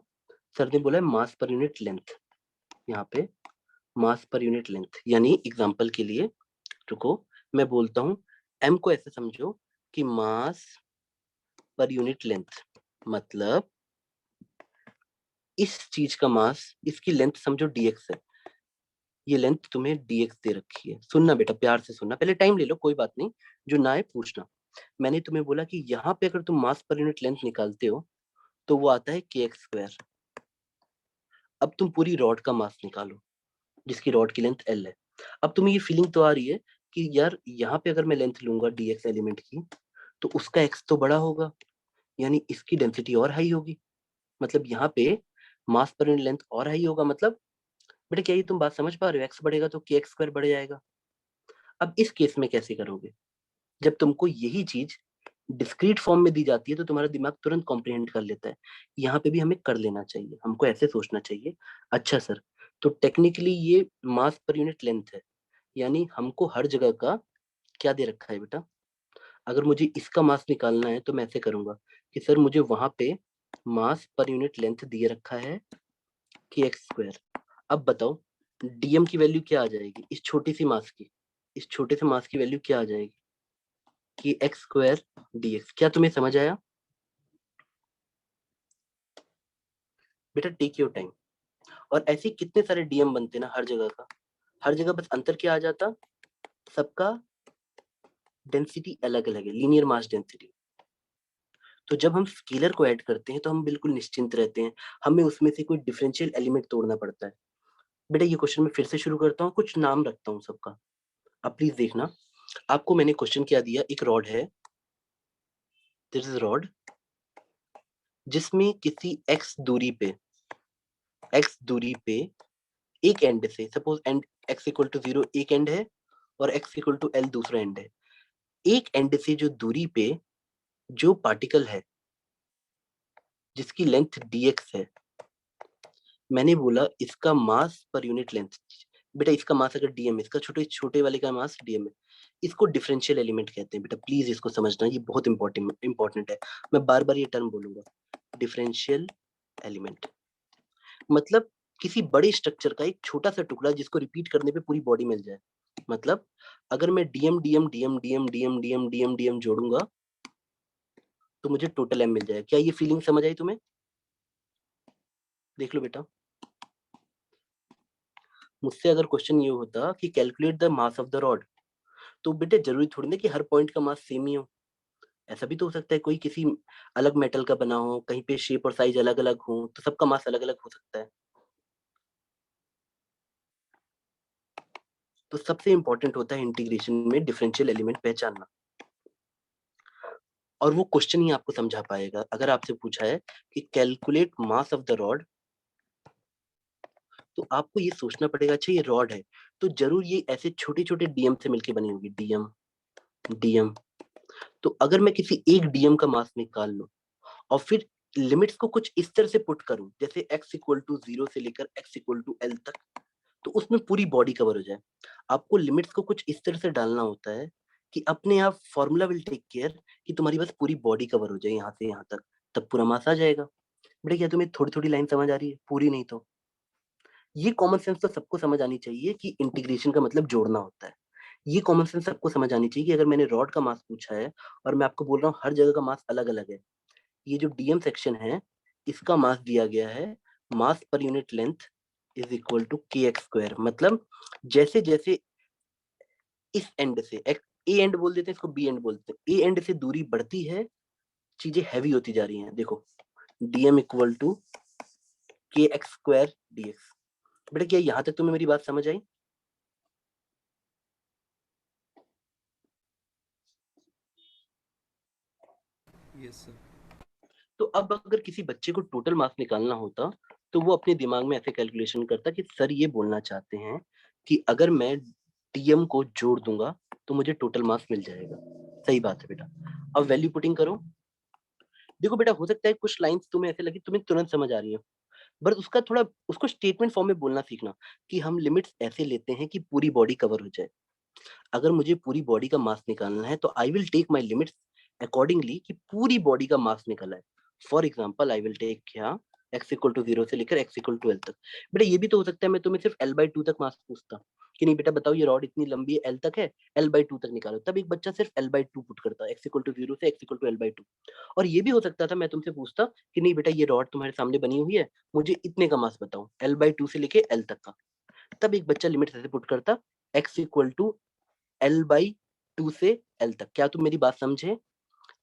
सर ने बोला है मास पर यूनिट लेंथ, यहाँ पे मास पर यूनिट लेंथ, यानी एग्जांपल के लिए, रुको मैं बोलता हूँ, m को ऐसे समझो कि मास पर यूनिट लेंथ, मतलब इस चीज का मास, इसकी लेंथ समझो dx है, ये लेंथ तुम्हें dx दे रखी है। सुनना बेटा, प्यार से सुनना, पहले टाइम ले लो, कोई बात नहीं, जो ना है पूछना। मैंने तुम्हें बोला कि यहाँ पे अगर तुम मास पर यूनिट लेंथ निकालते हो तो वो आता है kx स्क्वायर। अब तुम पूरी रॉड का मास निकालो जिसकी रॉड की लेंथ l है। अब तुम्हें ये फीलिंग तो आ रही है कि यार यहाँ पे अगर मैं लेंथ लूंगा dx एलिमेंट की तो उसका x तो बड़ा होगा, यानी इसकी डेंसिटी और हाई होगी, मतलब यहाँ पे मास पर यूनिट लेंथ और हाई होगा। मतलब बेटा क्या ये तुम बात समझ पा रहे हो? x बढ़ेगा तो kx स्क्वायर बढ़ जाएगा। अब इस केस में कैसे करोगे? जब तुमको यही चीज डिस्क्रीट फॉर्म में दी जाती है तो तुम्हारा दिमाग तुरंत कॉम्प्रिहेंड कर लेता है। यहाँ पे भी हमें कर लेना चाहिए, हमको ऐसे सोचना चाहिए, अच्छा सर तो टेक्निकली ये मास पर यूनिट लेंथ है, यानी हमको हर जगह का क्या दे रखा है बेटा? अगर मुझे इसका मास निकालना है तो मैं ऐसे करूंगा कि सर मुझे वहां पे मास पर यूनिट लेंथ दिए रखा है कि एक्स स्क्वायर। अब बताओ डीएम की वैल्यू क्या आ जाएगी, इस छोटी सी मास की, इस छोटे से मास की वैल्यू क्या आ जाएगी कि एक्स स्क्वायर डीएक्स। क्या तुम्हें समझ आया? बेटा टेक योर टाइम। और ऐसे कितने सारे डीएम बनते ना हर जगह का, हर जगह बस अंतर क्या आ जाता, सबका डेंसिटी अलग अलग है, लीनियर मास डेंसिटी। तो जब हम स्केलर को ऐड करते हैं तो हम बिल्कुल निश्चिंत रहते हैं, हमें उसमें से कोई डिफरेंशियल एलिमेंट तोड़ना पड़ता है। बेटा ये क्वेश्चन मैं फिर से शुरू करता हूँ, कुछ नाम रखता हूँ सबका, अब प्लीज देखना। आपको मैंने क्वेश्चन क्या दिया, एक रॉड है, दिस इज रॉड, जिसमें किसी एक्स दूरी पे एक एंड से, suppose end X equal to 0 एक एंड है और एक्स इक्वल टू एल दूसरा एंड है, एक एंड से जो दूरी पे जो पार्टिकल है जिसकी लेंथ dx है, मैंने बोला इसका मास पर यूनिट लेंथ, बेटा इसका मास अगर dm है, इसका छोटे छोटे वाले का मास dm है, इसको डिफरेंशियल एलिमेंट कहते हैं। बेटा प्लीज इसको समझना, ये बहुत इंपॉर्टेंट है, मैं बार बार ये टर्म बोलूंगा, डिफरेंशियल एलिमेंट। मतलब किसी बड़े स्ट्रक्चर का एक छोटा सा टुकड़ा जिसको रिपीट करने पे पूरी बॉडी मिल जाए। मतलब अगर मैं DM DM DM DM DM DM DM DM जोड़ूंगा तो मुझे टोटल एम मिल जाएगा। क्या ये फीलिंग समझ आई तुम्हें? देख लो बेटा, मुझसे अगर क्वेश्चन ये होता कि calculate the mass of the rod, तो बेटे जरूरी थोड़ी ना कि हर पॉइंट का मास सेम ही हो। ऐसा भी तो हो सकता है कोई किसी अलग मेटल का बना हो, कहीं पे शेप और साइज अलग अलग हो, तो सबका मास अलग अलग हो सकता है। तो सबसे इंपॉर्टेंट होता है इंटीग्रेशन में डिफरेंशियल एलिमेंट पहचानना, और वो क्वेश्चन ही आपको समझा पाएगा। अगर आपसे पूछा है कि calculate mass of the rod, तो आपको ये सोचना पड़ेगा अच्छा ये रॉड है तो जरूर ये ऐसे छोटे छोटे डीएम से मिलकर बनी होगी, डीएम डीएम। तो अगर मैं किसी एक डीएम का मास निकाल लूं और फिर लिमिट्स को कुछ इस तरह से पुट करूं, जैसे x इक्वल टू 0 से लेकर x इक्वल टू l तक, तो उसमें पूरी बॉडी कवर हो जाए। आपको लिमिट्स को कुछ इस तरह से डालना होता है कि अपने आप फॉर्मूला विल टेक केयर कि तुम्हारी बस पूरी बॉडी कवर हो जाए यहाँ से यहाँ तक, तब पूरा मास आ जाएगा। बेटा क्या तुम्हें थोड़ी थोड़ी लाइन समझ आ रही है? पूरी नहीं तो। ये कॉमन सेंस तो सबको समझ आनी चाहिए कि इंटीग्रेशन का मतलब जोड़ना होता है। ये कॉमन सेंस सबको समझ आनी चाहिए कि अगर मैंने रॉड का मास पूछा है और मैं आपको बोल रहा हूँ हर जगह का मास अलग अलग है, ये जो डीएम सेक्शन है इसका मास दिया गया है मास पर unit length is equal to K X square. मतलब जैसे जैसे इस एंड से ए एंड बोल देते हैं, इसको बी एंड बोलते हैं, ए एंड से दूरी बढ़ती है चीजें हैवी होती जा रही हैं। देखो DM equal to K X square dx. बेटा क्या यहाँ तक तुम्हें मेरी बात समझ आई? Yes sir. तो अब अगर किसी बच्चे को टोटल मार्क्स निकालना होता तो वो अपने दिमाग में ऐसे कैलकुलेशन करता कि सर ये बोलना चाहते हैं कि अगर मैं डीएम को जोड़ दूंगा तो मुझे टोटल मार्क्स मिल जाएगा। सही बात है बेटा। अब वैल्यू पुटिंग करो। देखो बेटा हो सकता है कुछ लाइंस तुम्हें ऐसे लगी तुम्हें तुरंत समझ आ रही हो, बट उसका थोड़ा उसको स्टेटमेंट फॉर्म में बोलना सीखना कि हम लिमिट्स ऐसे लेते हैं कि पूरी बॉडी कवर हो जाए। अगर मुझे पूरी बॉडी का मास निकालना है तो I will take my limits accordingly कि पूरी बॉडी का मास निकला है। For example I will take क्या एक्स इक्वल टू 0 से लेकर एक्स इक्वल टू एल तक। बेटा ये भी तो हो सकता है मैं तुम्हें सिर्फ एल बाई टू तक मास पूछता कि नहीं बेटा बताओ ये रॉड इतनी लंबी है एल तक है, एल बाई टू तक निकालो, तब एक बच्चा सिर्फ एल बाई टू पुट करता एक्स इक्वल टू 0 से X equal to L by two. और ये भी हो सकता था मैं तुमसे पूछता कि नहीं बेटा ये रॉड तुम्हारे सामने बनी हुई है, मुझे इतने का मास बताओ एल बाई टू से लेके एल तक का, तब एक बच्चा लिमिट ऐसे पुट करता X equal to L by two से एल तक। क्या तुम मेरी बात समझे?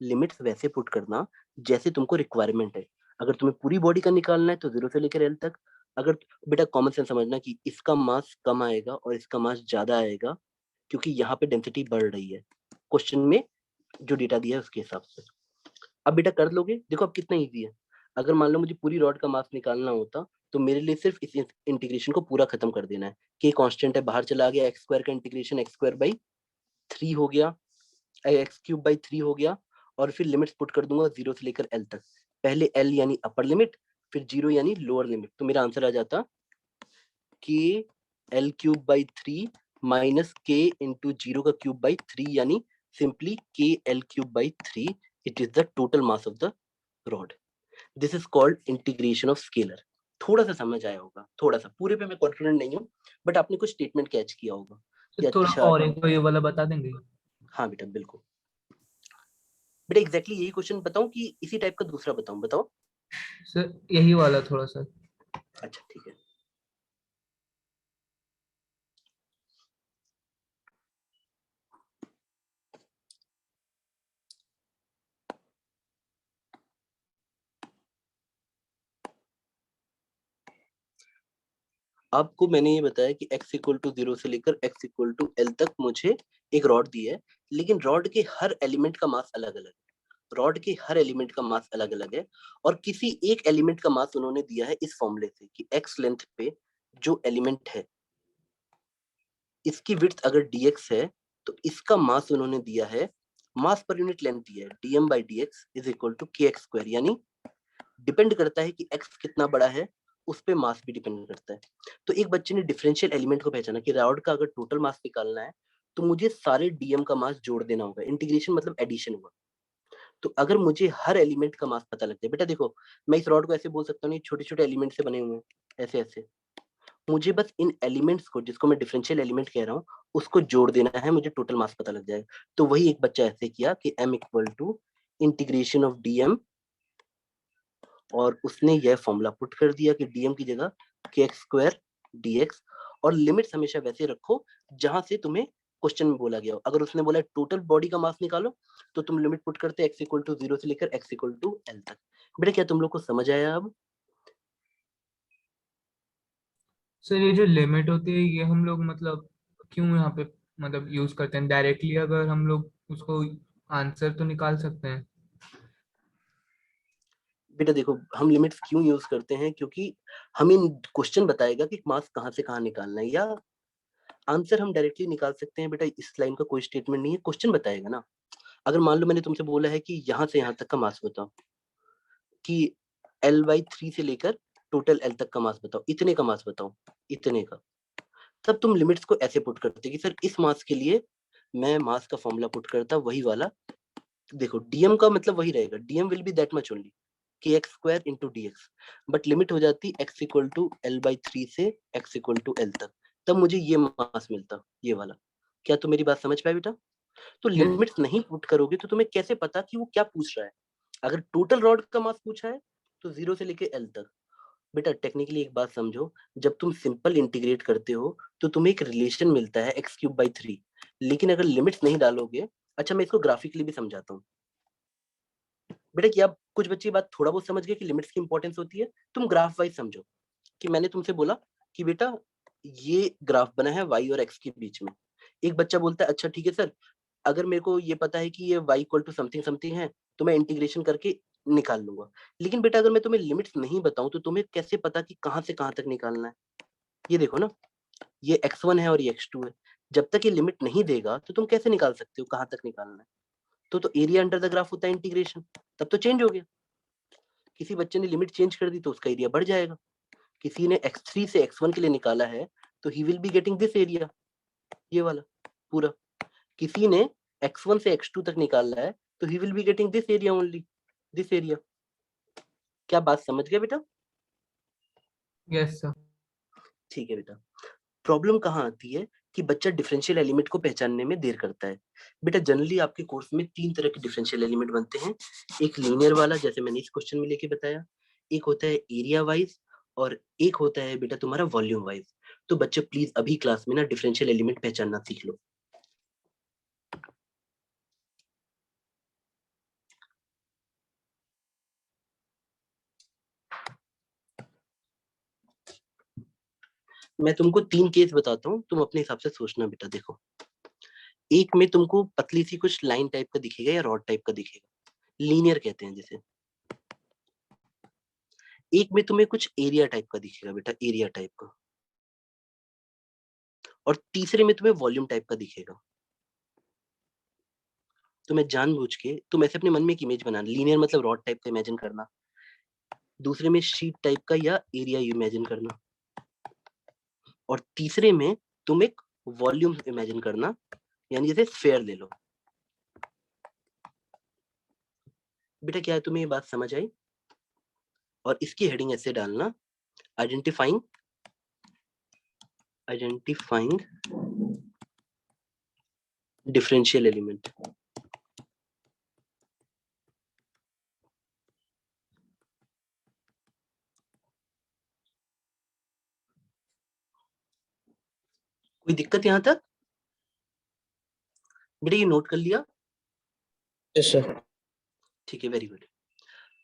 लिमिट्स वैसे पुट करना जैसे तुमको रिक्वायरमेंट है। अगर तुम्हें पूरी बॉडी का निकालना है तो 0 से लेकर एल तक। अगर बेटा कॉमन सेंस समझना कि इसका मास कम आएगा और इसका मास ज्यादा आएगा क्योंकि यहाँ पे डेंसिटी बढ़ रही है क्वेश्चन में जो डेटा दिया है उसके हिसाब से। अब बेटा कर लोगे? देखो अब कितना ईजी है। अगर मान लो मुझे पूरी रॉड का मास निकालना होता तो मेरे लिए सिर्फ इस इंटीग्रेशन को पूरा खत्म कर देना है कि कांस्टेंट है बाहर चला गया, एक्स स्क्वायर का इंटीग्रेशन एक्स स्क्वायर बाई 3 हो गया, एक्स क्यूब बाई 3 हो गया, और फिर लिमिट्स पुट कर दूंगा 0 से लेकर एल तक। पहले एल यानी अपर लिमिट, फिर 0 यानी लोअर लिमिट, तो मेरा आंसर आ जाता के एल क्यूब बाई 3 माइनस के इंटू 0 का क्यूब बाई 3 यानी सिंपली के L cube by 3। It is the total mass of the rod. This is called integration of scalar. थोड़ा सा समझ आया होगा, थोड़ा सा, पूरे पे मैं कॉन्फिडेंट नहीं हूँ, बट आपने कुछ स्टेटमेंट कैच किया होगा कि तो थोड़ा अच्छा। और एक बार ये वाला बता देंगे? हाँ बेटा बिल्कुल। बेटा एग्जैक्टली यही क्वेश्चन बताऊं कि इसी टाइप का दूसरा बताऊं? बताओ। सर यही वाला थोड़ा सा। अच्छा ठीक है। आपको मैंने ये बताया कि x इक्वल टू 0 से लेकर x इक्वल टू l तक मुझे एक रॉड दी है, लेकिन रॉड के हर एलिमेंट का मास अलग अलग है। रॉड के हर एलिमेंट का मास अलग अलग है, और किसी एक एलिमेंट का मास उन्होंने दिया है इस फॉर्मूले से कि x लेंथ पे जो एलिमेंट है इसकी विड्थ अगर dx है तो इसका मास उन्होंने दिया है, मास पर यूनिट लेंथ दिया है dm by D X is equal to K X square. यानी डिपेंड करता है कि x कितना बड़ा है उस पे मास भी डिपेंड करता है। तो एक बच्चे ने डिफरेंशियल एलिमेंट को पहचाना कि रॉड का अगर टोटल मास निकालना है तो मुझे सारे डीएम का मास जोड़ देना होगा। इंटीग्रेशन मतलब एडिशन हुआ। तो अगर मुझे हर एलिमेंट का मास पता लग जाए, बेटा देखो मैं इस रॉड को ऐसे बोल सकता हूँ, छोटे छोटे एलिमेंट से बने हुए हैं ऐसे ऐसे, मुझे बस इन एलिमेंट्स को, जिसको मैं डिफरेंशियल एलिमेंट कह रहा हूँ, उसको जोड़ देना है, मुझे टोटल मास पता लग जाएगा। तो वही एक बच्चा ऐसे किया कि m equal to integration of dm, और उसने यह फॉर्मूला पुट कर दिया कि dm की जगह kx² dx, और लिमिट्स हमेशा वैसे रखो जहां से तुम्हें क्वेश्चन में बोला गया हो। अगर उसने बोला टोटल बॉडी का मास निकालो, तो तुम लिमिट पुट करते x इक्वल टू 0 से लेकर x इक्वल टू l तक। बेटा क्या तुम लोग को समझ आया अब? सर ये जो लिमिट होती है ये हम लोग मतलब क्यों यहाँ पे मतलब यूज करते हैं? डायरेक्टली अगर हम लोग उसको आंसर तो निकाल सकते हैं। बेटा देखो, हम लिमिट्स क्यों यूज करते हैं, क्योंकि हमें क्वेश्चन बताएगा कि मास कहाँ से कहाँ निकालना है, या आंसर हम डायरेक्टली निकाल सकते हैं। बेटा इस लाइन का कोई स्टेटमेंट नहीं है, क्वेश्चन बताएगा ना। अगर मान लो मैंने तुमसे बोला है कि यहाँ से यहाँ तक का मास बताओ, कि L/3 से लेकर टोटल L तक का मास बताओ, इतने का मास बताओ, इतने का, तब तुम लिमिट्स को ऐसे पुट करते कि सर इस मास के लिए मैं मास का फॉर्मूला पुट करता वही वाला। देखो डीएम का मतलब वही रहेगा, DM will be that much only, kx² into dx, but limit हो जाती x इक्वल टू L/3 से x इक्वल टू L तक, तब मुझे ये मास मिलता, ये वाला। क्या तुम मेरी बात समझ पाए बेटा? तो यस। लिमिट्स नहीं पुट करोगे तो तुम्हें कैसे पता कि वो क्या पूछ रहा है। अगर टोटल रॉड का मास पूछा है तो 0 से लेके L तक। बेटा टेक्निकली एक बात समझो, जब तुम सिंपल इंटीग्रेट करते हो तो तुम्हें एक रिलेशन मिलता है x³/3, लेकिन अगर लिमिट्स नहीं डालोगे, अच्छा मैं इसको ग्राफिकली भी समझाता हूँ। बेटा क्या आप कुछ बच्चे बात थोड़ा बहुत समझ गए कि लिमिट्स की इंपॉर्टेंस होती है? तुम ग्राफ वाइज समझो, कि मैंने तुमसे बोला कि बेटा ये ग्राफ बना है y और x के बीच में। एक बच्चा बोलता है अच्छा ठीक है सर, अगर मेरे को ये पता है कि ये y equal to something something है तो मैं इंटीग्रेशन करके निकाल लूंगा। लेकिन बेटा अगर मैं तुम्हें लिमिट्स नहीं बताऊं तो तुम्हें कैसे पता कि कहाँ से कहाँ तक निकालना है? ये देखो ना, ये x1 है और ये x2 है। जब तक ये लिमिट नहीं देगा तो तुम कैसे निकाल सकते हो कहाँ तक निकालना है? तो एरिया अंडर द ग्राफ होता है इंटीग्रेशन, तब तो चेंज हो गया। किसी बच्चे ने लिमिट चेंज कर दी तो उसका एरिया बढ़ जाएगा। किसी ने x3 से x1 के लिए निकाला है तो he will be getting this area, ये वाला पूरा। किसी ने x1 से x2 तक निकाला है तो he will be getting this area only, this area. क्या बात समझ गए बेटा? Yes sir. ठीक है बेटा। प्रॉब्लम कहाँ आती है कि बच्चा डिफरेंशियल एलिमेंट को पहचानने में देर करता है। बेटा जनरली आपके कोर्स में 3 तरह के डिफरेंशियल एलिमेंट बनते हैं। एक लीनियर वाला, जैसे मैंने इस क्वेश्चन में लेके बताया, एक होता है एरिया वाइज, और एक होता है बेटा तुम्हारा वॉल्यूम वाइज। तो बच्चे प्लीज अभी क्लास में ना डिफरेंशियल एलिमेंट पहचानना सीख लो। मैं तुमको 3 केस बताता हूँ, तुम अपने हिसाब से सोचना बेटा। देखो, एक में तुमको पतली सी कुछ लाइन टाइप का दिखेगा या रॉड टाइप का दिखेगा, लीनियर कहते हैं जिसे। एक में तुम्हें कुछ एरिया टाइप का दिखेगा बेटा, एरिया टाइप का। और तीसरे में तुम्हें वॉल्यूम टाइप का दिखेगा। तो मैं जानबूझ के, तुम ऐसे अपने मन में एक इमेज बनाना, लीनियर मतलब रॉड टाइप का इमेजिन करना, दूसरे में शीट टाइप का या एरिया इमेजिन करना, और तीसरे में तुम एक वॉल्यूम इमेजिन करना, यानी जैसे स्फेयर ले लो। बेटा क्या है, तुम्हें ये बात समझ आई? और इसकी हेडिंग ऐसे डालना, आइडेंटिफाइंग आइडेंटिफाइंग डिफरेंशियल एलिमेंट। कोई दिक्कत यहां तक? बेटा ये नोट कर लिया? Yes sir. ठीक है, वेरी गुड।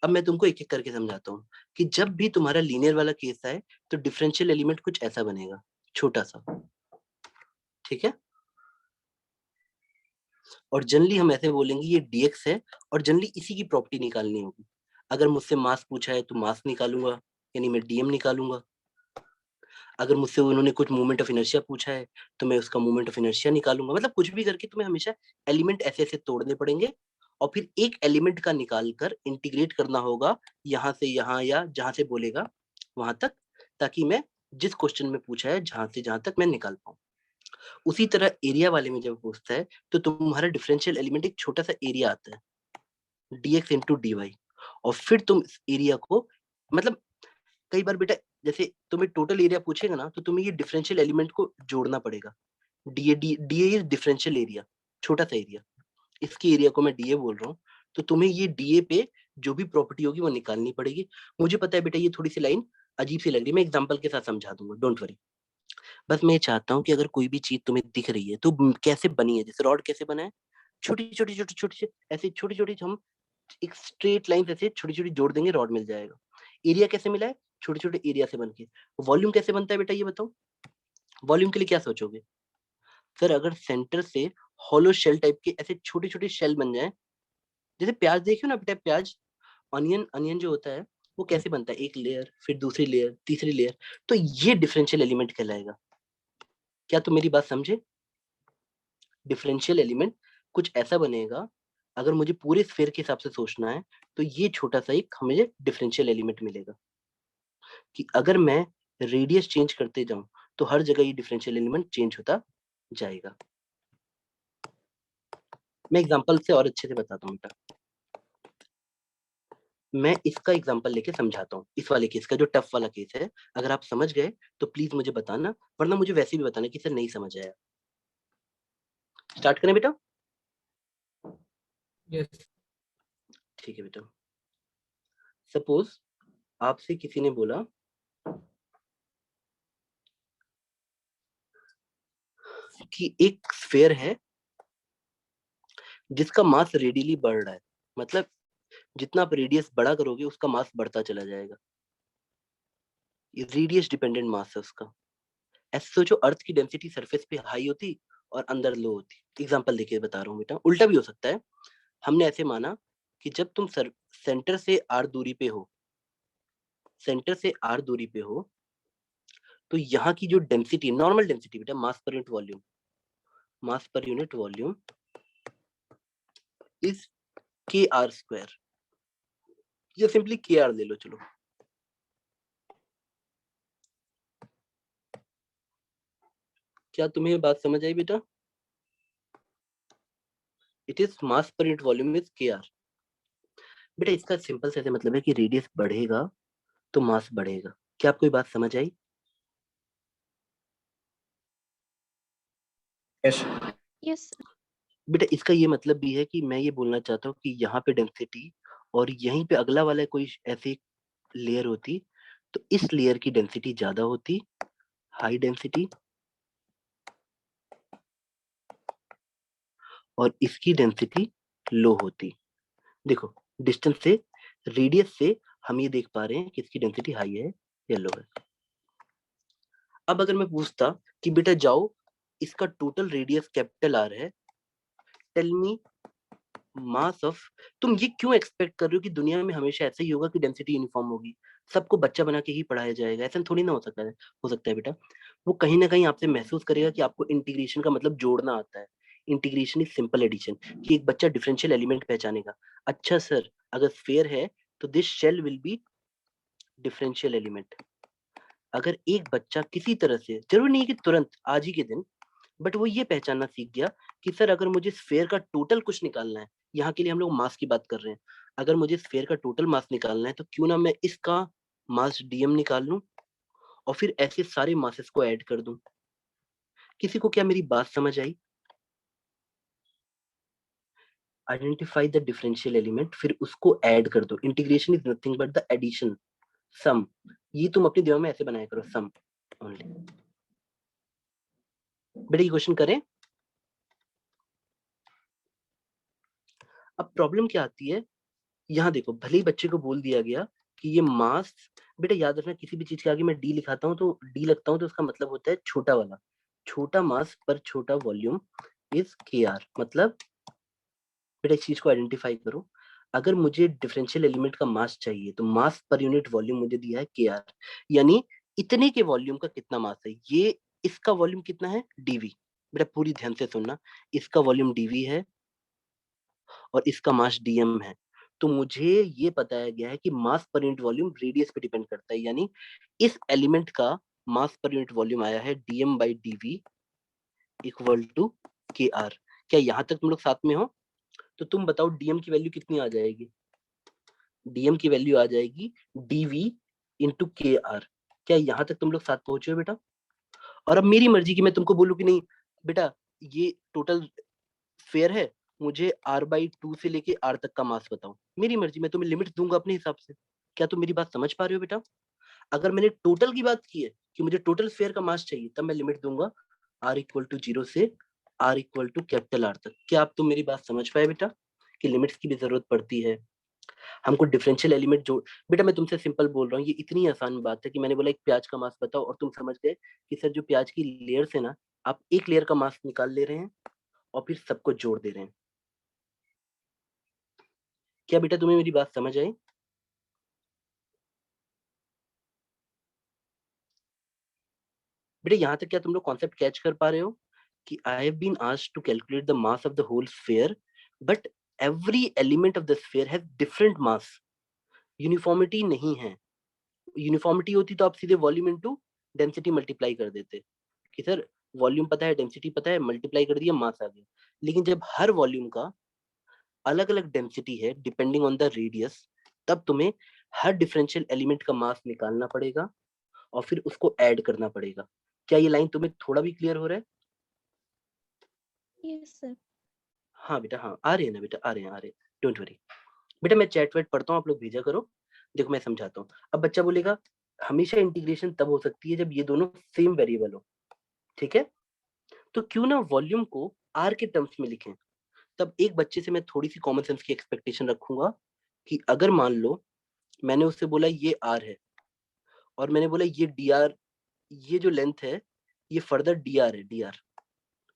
अब मैं तुमको एक एक करके समझाता हूँ कि जब भी तुम्हारा लीनियर वाला केस आए तो डिफरेंशियल एलिमेंट कुछ ऐसा बनेगा, छोटा सा। ठीक है? और जनरली हम ऐसे बोलेंगे ये dx है, और जनरली इसी की प्रॉपर्टी निकालनी होगी। अगर मुझसे मास पूछा है तो मास निकालूंगा, यानी मैं dm निकालूंगा। अगर मुझसे उन्होंने कुछ मोमेंट ऑफ इनर्शिया पूछा है तो मैं उसका मोमेंट ऑफ इनर्शिया निकालूंगा। मतलब कुछ भी करके तुम्हें हमेशा एलिमेंट ऐसे ऐसे तोड़ने पड़ेंगे, और फिर एक एलिमेंट का निकाल कर इंटीग्रेट करना होगा यहाँ से यहाँ, या जहां से बोलेगा वहां तक, ताकि मैं जिस क्वेश्चन में पूछा है जहां से जहां तक मैं निकाल पाऊँ। उसी तरह एरिया वाले में जब पूछता है तो तुम्हारा डिफरेंशियल एलिमेंट एक छोटा सा एरिया आता है, dx इंटू dy, और फिर तुम इस एरिया को, मतलब कई बार बेटा जैसे तुम्हें टोटल एरिया पूछेगा ना, तो तुम्हें ये डिफरेंशियल एलिमेंट को जोड़ना पड़ेगा। डीए इज डिफरेंशियल एरिया, छोटा सा एरिया, इसके एरिया को मैं डीए बोल रहा हूँ। तो तुम्हें ये डीए पे जो भी प्रॉपर्टी होगी वो निकालनी पड़ेगी। मुझे पता है बेटा ये थोड़ी सी लाइन अजीब सी लग रही है, मैं एग्जांपल के साथ समझा दूंगा, डोंट वरी। बस मैं ये चाहता हूँ कि अगर कोई भी चीज तुम्हें दिख रही है तो कैसे बनी है, जैसे रॉड कैसे बना है, छोटी छोटी छोटी छोटी ऐसे छोटी छोटी हम एक स्ट्रेट लाइन ऐसे छोटी छोटी जोड़ देंगे, रॉड मिल जाएगा। एरिया कैसे मिला है, छोटे छोटे एरिया से बन के। वॉल्यूम कैसे बनता है बेटा ये बताओ, वॉल्यूम के लिए क्या सोचोगे सर, अगर सेंटर से हॉलो शेल टाइप के ऐसे छोटे छोटे शेल बन जाए, जैसे प्याज देखियो ना बेटा, प्याज अनियन, अनियन जो होता है वो कैसे बनता है, एक लेयर, फिर दूसरी लेयर, तीसरी लेयर, तो ये डिफरेंशियल एलिमेंट कहलाएगा। क्या तुम मेरी बात समझे? डिफरेंशियल एलिमेंट कुछ ऐसा बनेगा, अगर मुझे पूरे स्फीयर के हिसाब से सोचना है तो ये छोटा सा एक मुझे डिफरेंशियल एलिमेंट मिलेगा, कि अगर मैं रेडियस चेंज करते जाऊं तो हर जगह ये डिफरेंशियल एलिमेंट चेंज होता जाएगा। मैं एग्जांपल से और अच्छे से बताता हूँ बेटा, मैं इसका एग्जांपल लेके समझाता हूँ, इस वाले केस का जो टफ वाला केस है। अगर आप समझ गए तो प्लीज मुझे बताना, वरना मुझे वैसे भी बताना कि सर नहीं समझ आया। स्टार्ट करें बेटा? यस। ठीक है बेटा। सपोज आपसे किसी ने बोला कि एक स्फीयर है जिसका मास रेडियली बढ़ रहा है, मतलब जितना आप रेडियस बड़ा करोगे उसका मास बढ़ता चला जाएगा, ये रेडियस डिपेंडेंट मास है उसका। ऐसे सोचो, अर्थ की डेंसिटी सरफेस पे हाई होती और अंदर लो होती। एग्जांपल देखिए बता रहा हूँ बेटा, उल्टा भी हो सकता है। हमने ऐसे माना कि जब तुम सेंटर से आर दूरी पे हो, सेंटर से आर दूरी पे हो, तो यहाँ की जो डेंसिटी, नॉर्मल डेंसिटी बेटा, मास पर यूनिट वॉल्यूम, मास पर यूनिट वॉल्यूम इज के आर स्क्वायर, या सिंपली के आर ले लो। चलो, क्या तुम्हें बात समझ आई बेटा? इट इज मास पर यूनिट वॉल्यूम इज के आर। बेटा इसका सिंपल से मतलब है कि रेडियस बढ़ेगा तो मास बढ़ेगा। क्या आपको ये बात समझ आई? Yes Yes, sir. बेटा इसका ये मतलब भी है कि मैं ये बोलना चाहता हूँ कि यहाँ पे डेंसिटी और यहीं पे अगला वाला कोई ऐसी लेयर होती, तो इस लेयर की डेंसिटी ज्यादा होती, हाई डेंसिटी, और इसकी डेंसिटी लो होती। देखो डिस्टेंस से, रेडियस से हम ये देख पा रहे हैं कि इसकी डेंसिटी हाई है या लो है। अब अगर मैं पूछता कि बेटा जाओ, इसका टोटल रेडियस कैपिटल आर है, टेल मी मास ऑफ, तुम ये क्यों एक्सपेक्ट कर रहे हो कि दुनिया में हमेशा ऐसा ही होगा कि डेंसिटी यूनिफॉर्म होगी, सबको बच्चा बना के ही पढ़ाया जाएगा? ऐसा थोड़ी ना हो सकता है बेटा। वो कहीं ना कहीं आपसे महसूस करेगा कि आपको इंटीग्रेशन का मतलब जोड़ना आता है। इंटीग्रेशन इज सिंपल एडिशन, कि एक बच्चा डिफरेंशियल एलिमेंट पहचानेगा। अच्छा सर, अगर फेयर है तो this shell will be differential element. अगर एक बच्चा किसी तरह से, जरूरी नहीं है कि तुरंत आज ही के दिन, बट वो ये पहचानना सीख गया कि सर अगर मुझे स्फेयर का टोटल कुछ निकालना है, यहाँ के लिए हम लोग मास की बात कर रहे हैं, अगर मुझे स्फेयर का टोटल मास निकालना है तो क्यों ना मैं इसका मास डीएम निकाल लूं और फिर ऐसे सारे मासेस को ऐड कर दूं। किसी को क्या मेरी बात समझ आई? आइडेंटिफाई द डिफरेंशियल एलिमेंट, फिर उसको ऐड कर दो। Integration is nothing but the addition, sum. ये तुम अपने दिमाग में ऐसे बनाया करो, सम ओनली। बेटा ये क्वेश्चन करें? अब प्रॉब्लम क्या आती है, यहाँ देखो, भले ही बच्चे को बोल दिया गया कि ये मास, बेटा याद रखना किसी भी चीज के आगे मैं डी लिखाता हूँ तो डी लगता हूँ तो उसका मतलब होता है छोटा वाला, छोटा मास पर छोटा वॉल्यूम इज के आर। मतलब बेटा इस चीज को आइडेंटिफाई करो, अगर मुझे डिफरेंशियल एलिमेंट का मास चाहिए तो मास पर यूनिट वॉल्यूम मुझे दिया है के आर, यानी इतने के वॉल्यूम का कितना मास है, ये इसका वॉल्यूम कितना है डीवी। बेटा पूरी ध्यान से सुनना, इसका वॉल्यूम डीवी है और इसका मास डीएम है। तो मुझे ये बताया गया है कि मास पर यूनिट वॉल्यूम रेडियस पे डिपेंड करता है, यानी इस एलिमेंट का मास पर यूनिट वॉल्यूम आया है DM by DV equal to K R. क्या यहां तक तुम लोग साथ में हो? तो तुम बताओ डीएम की वैल्यू कितनी आ जाएगी? डीएम की वैल्यू आ जाएगी डीवी इंटू के आर। क्या यहाँ तक तुम लोग साथ पहुंचे हो बेटा? और अब मेरी मर्जी की मैं तुमको बोलूं कि नहीं बेटा ये टोटल फेयर है, मुझे r/2 से लेके r तक का मास बताओ। मेरी मर्जी, मैं तुम्हें लिमिट दूंगा अपने हिसाब से। क्या तुम मेरी बात समझ पा रहे हो बेटा? अगर मैंने टोटल की बात की है कि मुझे टोटल फेयर का मास चाहिए, तब मैं लिमिट दूंगा r=0 से r=R तक। क्या आप तुम मेरी बात समझ पाए बेटा कि लिमिट्स की भी जरूरत पड़ती है? हमको डिफरेंशियल एलिमेंट जो, बेटा मैं तुमसे सिंपल बोल रहा हूँ, ये इतनी आसान बात है कि मैंने बोला एक प्याज का मास बताओ और तुम समझ गए कि सर जो प्याज की लेयर्स है ना, आप एक लेयर का मास निकाल ले रहे हैं और फिर सबको जोड़ दे रहे हैं। क्या बेटा तुम्हें मेरी बात समझ आई? बेटा यहाँ तक क्या तुम लोग कॉन्सेप्ट कैच कर पा रहे हो कि I have been asked to calculate the mass of the whole sphere, but every element of the sphere has different mass. Uniformity नहीं है। यूनिफॉर्मिटी होती तो आप सीधे वॉल्यूम इनटू डेंसिटी मल्टीप्लाई कर देते कि सर वॉल्यूम पता है, डेंसिटी पता है, मल्टीप्लाई कर दिया, मास आ गया। लेकिन जब हर वॉल्यूम का अलग अलग डेंसिटी है डिपेंडिंग ऑन द रेडियस, तब तुम्हें हर डिफरेंशियल एलिमेंट का मास निकालना पड़ेगा और फिर उसको ऐड करना पड़ेगा। क्या ये लाइन तुम्हें थोड़ा भी क्लियर हो रहा है? Yes sir. हाँ बेटा, हाँ आ रहे हैं ना बेटा, आ रहे हैं, आ रहे हैं, डोंट वरी। बेटा मैं चैट वैट पढ़ता हूँ, आप लोग भेजा करो। देखो मैं समझाता हूँ। अब बच्चा बोलेगा हमेशा इंटीग्रेशन तब हो सकती है जब ये दोनों सेम वेरिएबल हो, ठीक है? तो क्यों ना वॉल्यूम को आर के टर्म्स में लिखें। तब एक बच्चे से मैं थोड़ी सी कॉमन सेंस की एक्सपेक्टेशन रखूंगा कि अगर मान लो मैंने उससे बोला ये आर है और मैंने बोला ये डी आर, ये जो लेंथ है ये फर्दर डी आर है, डी आर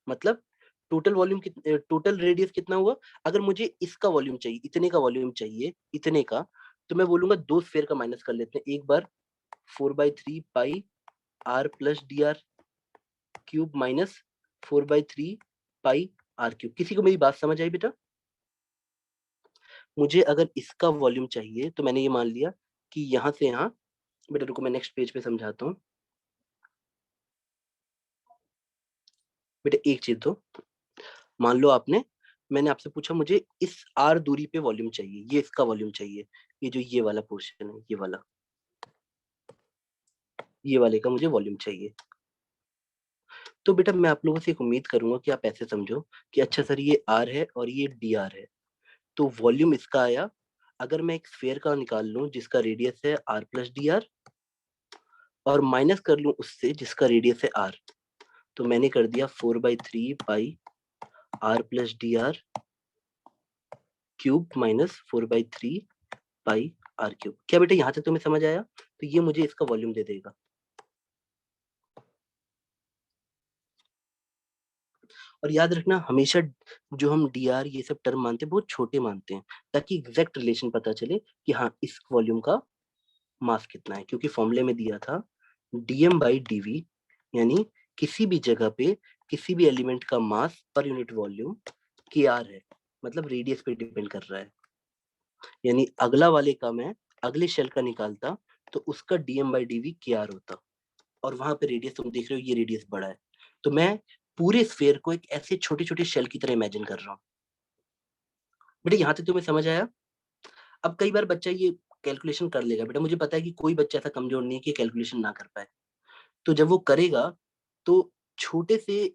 मतलब टोटल वॉल्यूम, टोटल रेडियस कितना हुआ? अगर मुझे इसका वॉल्यूम चाहिए, इतने का वॉल्यूम चाहिए, इतने का, तो मैं बोलूंगा दो स्फीयर का माइनस कर लेते हैं। एक बार 4/3 pi R plus D R cube minus 4/3 pi R cube. किसी को मेरी बात समझ आई बेटा? मुझे अगर इसका वॉल्यूम चाहिए तो मैंने ये मान लिया कि यहाँ से यहाँ, बेटा रुको मैं नेक्स्ट पेज पे समझाता हूँ। बेटा एक चीज तो मान लो आपने, मैंने आपसे पूछा मुझे इस आर दूरी पे वॉल्यूम चाहिए, ये इसका वॉल्यूम चाहिए, ये जो ये वाला पोर्शन है, ये वाला, ये वाले का मुझे वॉल्यूम चाहिए। तो बेटा मैं आप लोगों से एक उम्मीद करूंगा कि आप ऐसे समझो कि अच्छा सर ये आर है और ये डी आर है, तो वॉल्यूम इसका आया। अगर मैं एक स्फीयर का निकाल लूं जिसका रेडियस है आर प्लस डी आर और माइनस कर लूं उससे जिसका रेडियस है आर, तो मैंने कर दिया 4/3 pi R plus D R cube minus 4/3 pi R cube. क्या बेटा यहाँ तक तुम्हें समझ आया? तो ये मुझे इसका वॉल्यूम दे देगा। और याद रखना हमेशा जो हम डी आर ये सब टर्म मानते हैं बहुत छोटे मानते हैं, ताकि एग्जैक्ट रिलेशन पता चले कि हाँ इस वॉल्यूम का मास कितना है, क्योंकि फॉर्मूले में दिया था dm/dv, यानी किसी भी जगह पे किसी भी एलिमेंट का मास पर यूनिट वॉल्यूम kr है, मतलब रेडियस पे डिपेंड कर रहा है। यानी अगला वाले का मैं अगले शेल का निकालता तो उसका dm/dv kr होता, और वहां पे रेडियस तुम देख रहे हो, ये रेडियस बड़ा है, तो मैं पूरे स्फीयर को एक ऐसे छोटे छोटे शेल की तरह इमेजिन कर रहा हूँ। बेटा यहाँ तक तुम्हें समझ आया? अब कई बार बच्चा ये कैलकुलेशन कर लेगा, बेटा मुझे पता है कि कोई बच्चा ऐसा कमजोर नहीं है कि कैलकुलेशन ना कर पाए, तो जब वो करेगा तो छोटे से,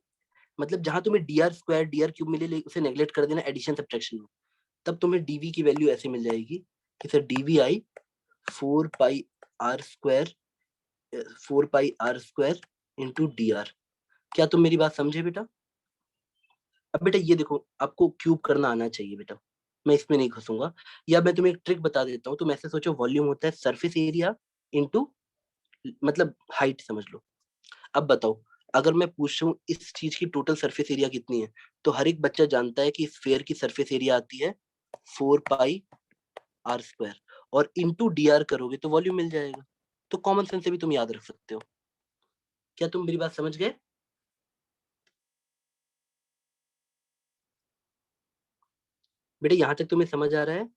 मतलब जहां तुम्हें D R square D R cube मिले उसे नेग्लेक्ट कर देना एडिशन सब्ट्रैक्शन में, तब तुम्हें डीवी की वैल्यू ऐसे मिल जाएगी कि sir d v I 4 pi r square, 4 pi r square into d r. क्या तुम मेरी बात समझे बेटा? अब बेटा ये देखो आपको क्यूब करना आना चाहिए बेटा, मैं इसमें नहीं घुसूंगा, या मैं तुम्हें एक ट्रिक बता देता हूँ। तुम ऐसे सोचो वॉल्यूम होता है सरफेस एरिया इंटू, मतलब हाइट समझ लो। अब बताओ अगर मैं पूछूं इस चीज की टोटल सरफेस एरिया कितनी है, तो हर एक बच्चा जानता है कि स्फीयर की सरफेस एरिया आती है 4 पाई आर स्क्वायर, और इंटू डी आर करोगे तो वॉल्यूम मिल जाएगा। तो कॉमन सेंस से भी तुम याद रख सकते हो। क्या तुम मेरी बात समझ गए? बेटा यहाँ तक तुम्हें समझ आ रहा है?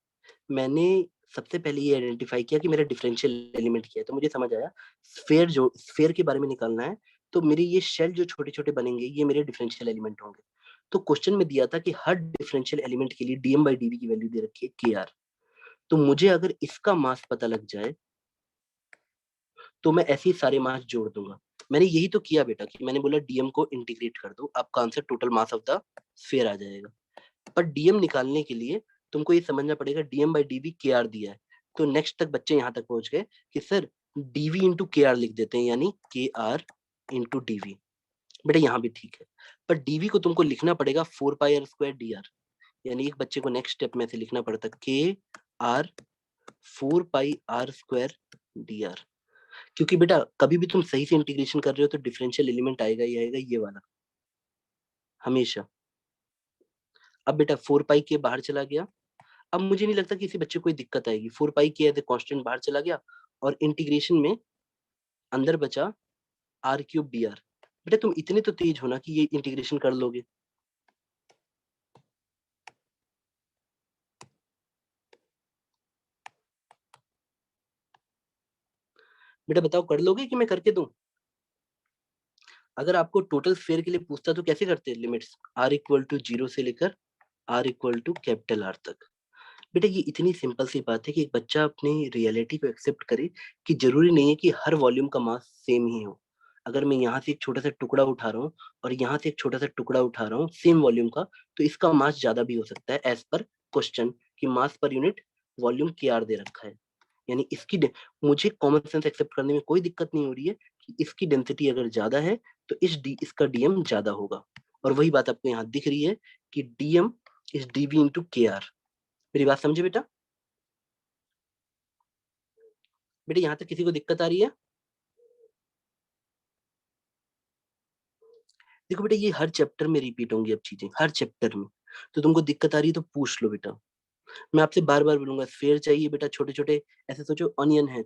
मैंने सबसे पहले ये आइडेंटिफाई किया कि मेरा डिफरेंशियल एलिमेंट क्या है, तो मुझे समझ आया स्फीयर, जो स्फीयर के बारे में निकालना है, तो मेरे ये शेल जो छोटे छोटे बनेंगे ये मेरे डिफरेंशियल एलिमेंट होंगे। तो क्वेश्चन में दिया था कि हर डिफरेंशियल एलिमेंट के लिए dm/dv की वैल्यू दे रखी है kr, तो मुझे अगर इसका मास पता लग जाए तो मैं ऐसे ही सारे मास जोड़ दूंगा। मैंने यही तो किया बेटा कि मैंने बोला डीएम को इंटीग्रेट कर दो, आपका answer total mass of the sphere आ जाएगा। पर डीएम निकालने के लिए तुमको ये समझना पड़ेगा डीएम बाई डीवी के आर दिया है। तो नेक्स्ट तक बच्चे यहाँ तक पहुंच गए कि सर डीवी इंटू के आर लिख देते हैं, यानी के आर इंटू डीवी। बेटा यहाँ भी ठीक है, पर डीवी को तुमको लिखना पड़ेगा 4 पाई r² dr, यानी एक बच्चे को नेक्स्ट स्टेप में से लिखना पड़ता के आर 4 पाई r² dr। क्योंकि बेटा कभी भी तुम सही से इंटीग्रेशन कर रहे हो तो डिफरेंशियल एलिमेंट आएगा ही आएगा, ये वाला हमेशा। अब बेटा 4 पाई के बाहर चला गया। अब मुझे नहीं लगता किसी बच्चे को कोई दिक्कत आएगी। 4 पाई के एज ए कांस्टेंट बाहर चला गया और इंटीग्रेशन में अंदर बचा r³ dr। बेटा तुम इतने तो तेज हो ना कि ये इंटीग्रेशन कर लोगे। बेटा बताओ कर लोगे कि मैं करके दूं? अगर आपको टोटल स्फीयर के लिए पूछता तो कैसे करते? लिमिट्स r=0 से लेकर r=R तक। बेटा ये इतनी सिंपल सी बात है कि एक बच्चा अपनी रियलिटी को एक्सेप्ट करे कि जरूरी नहीं है कि हर वॉल्यूम का मास सेम ही हो। अगर मैं यहाँ से एक छोटा सा टुकड़ा उठा रहा हूँ और यहाँ से एक छोटा सा टुकड़ा उठा रहा हूँ सेम वॉल्यूम का, तो इसका मास ज्यादा भी हो सकता है एज पर क्वेश्चन कि मास पर यूनिट वॉल्यूम के आर दे रखा है। यानी मुझे कॉमन सेंस एक्सेप्ट करने में कोई दिक्कत नहीं हो रही है कि इसकी डेंसिटी अगर ज्यादा है तो इसका डीएम ज्यादा होगा। और वही बात आपको यहाँ दिख रही है कि डीएम इज डीवी इंटू के आर। मेरी बात समझे बेटा? बेटा यहाँ तक किसी को दिक्कत आ रही है? देखो बेटा ये हर चैप्टर में रिपीट होंगी अब चीजें, हर चैप्टर में। तो तुमको दिक्कत आ रही है तो पूछ लो बेटा। मैं आपसे बार बार बोलूंगा स्फीयर चाहिए बेटा, छोटे छोटे ऐसे सोचो ऑनियन है,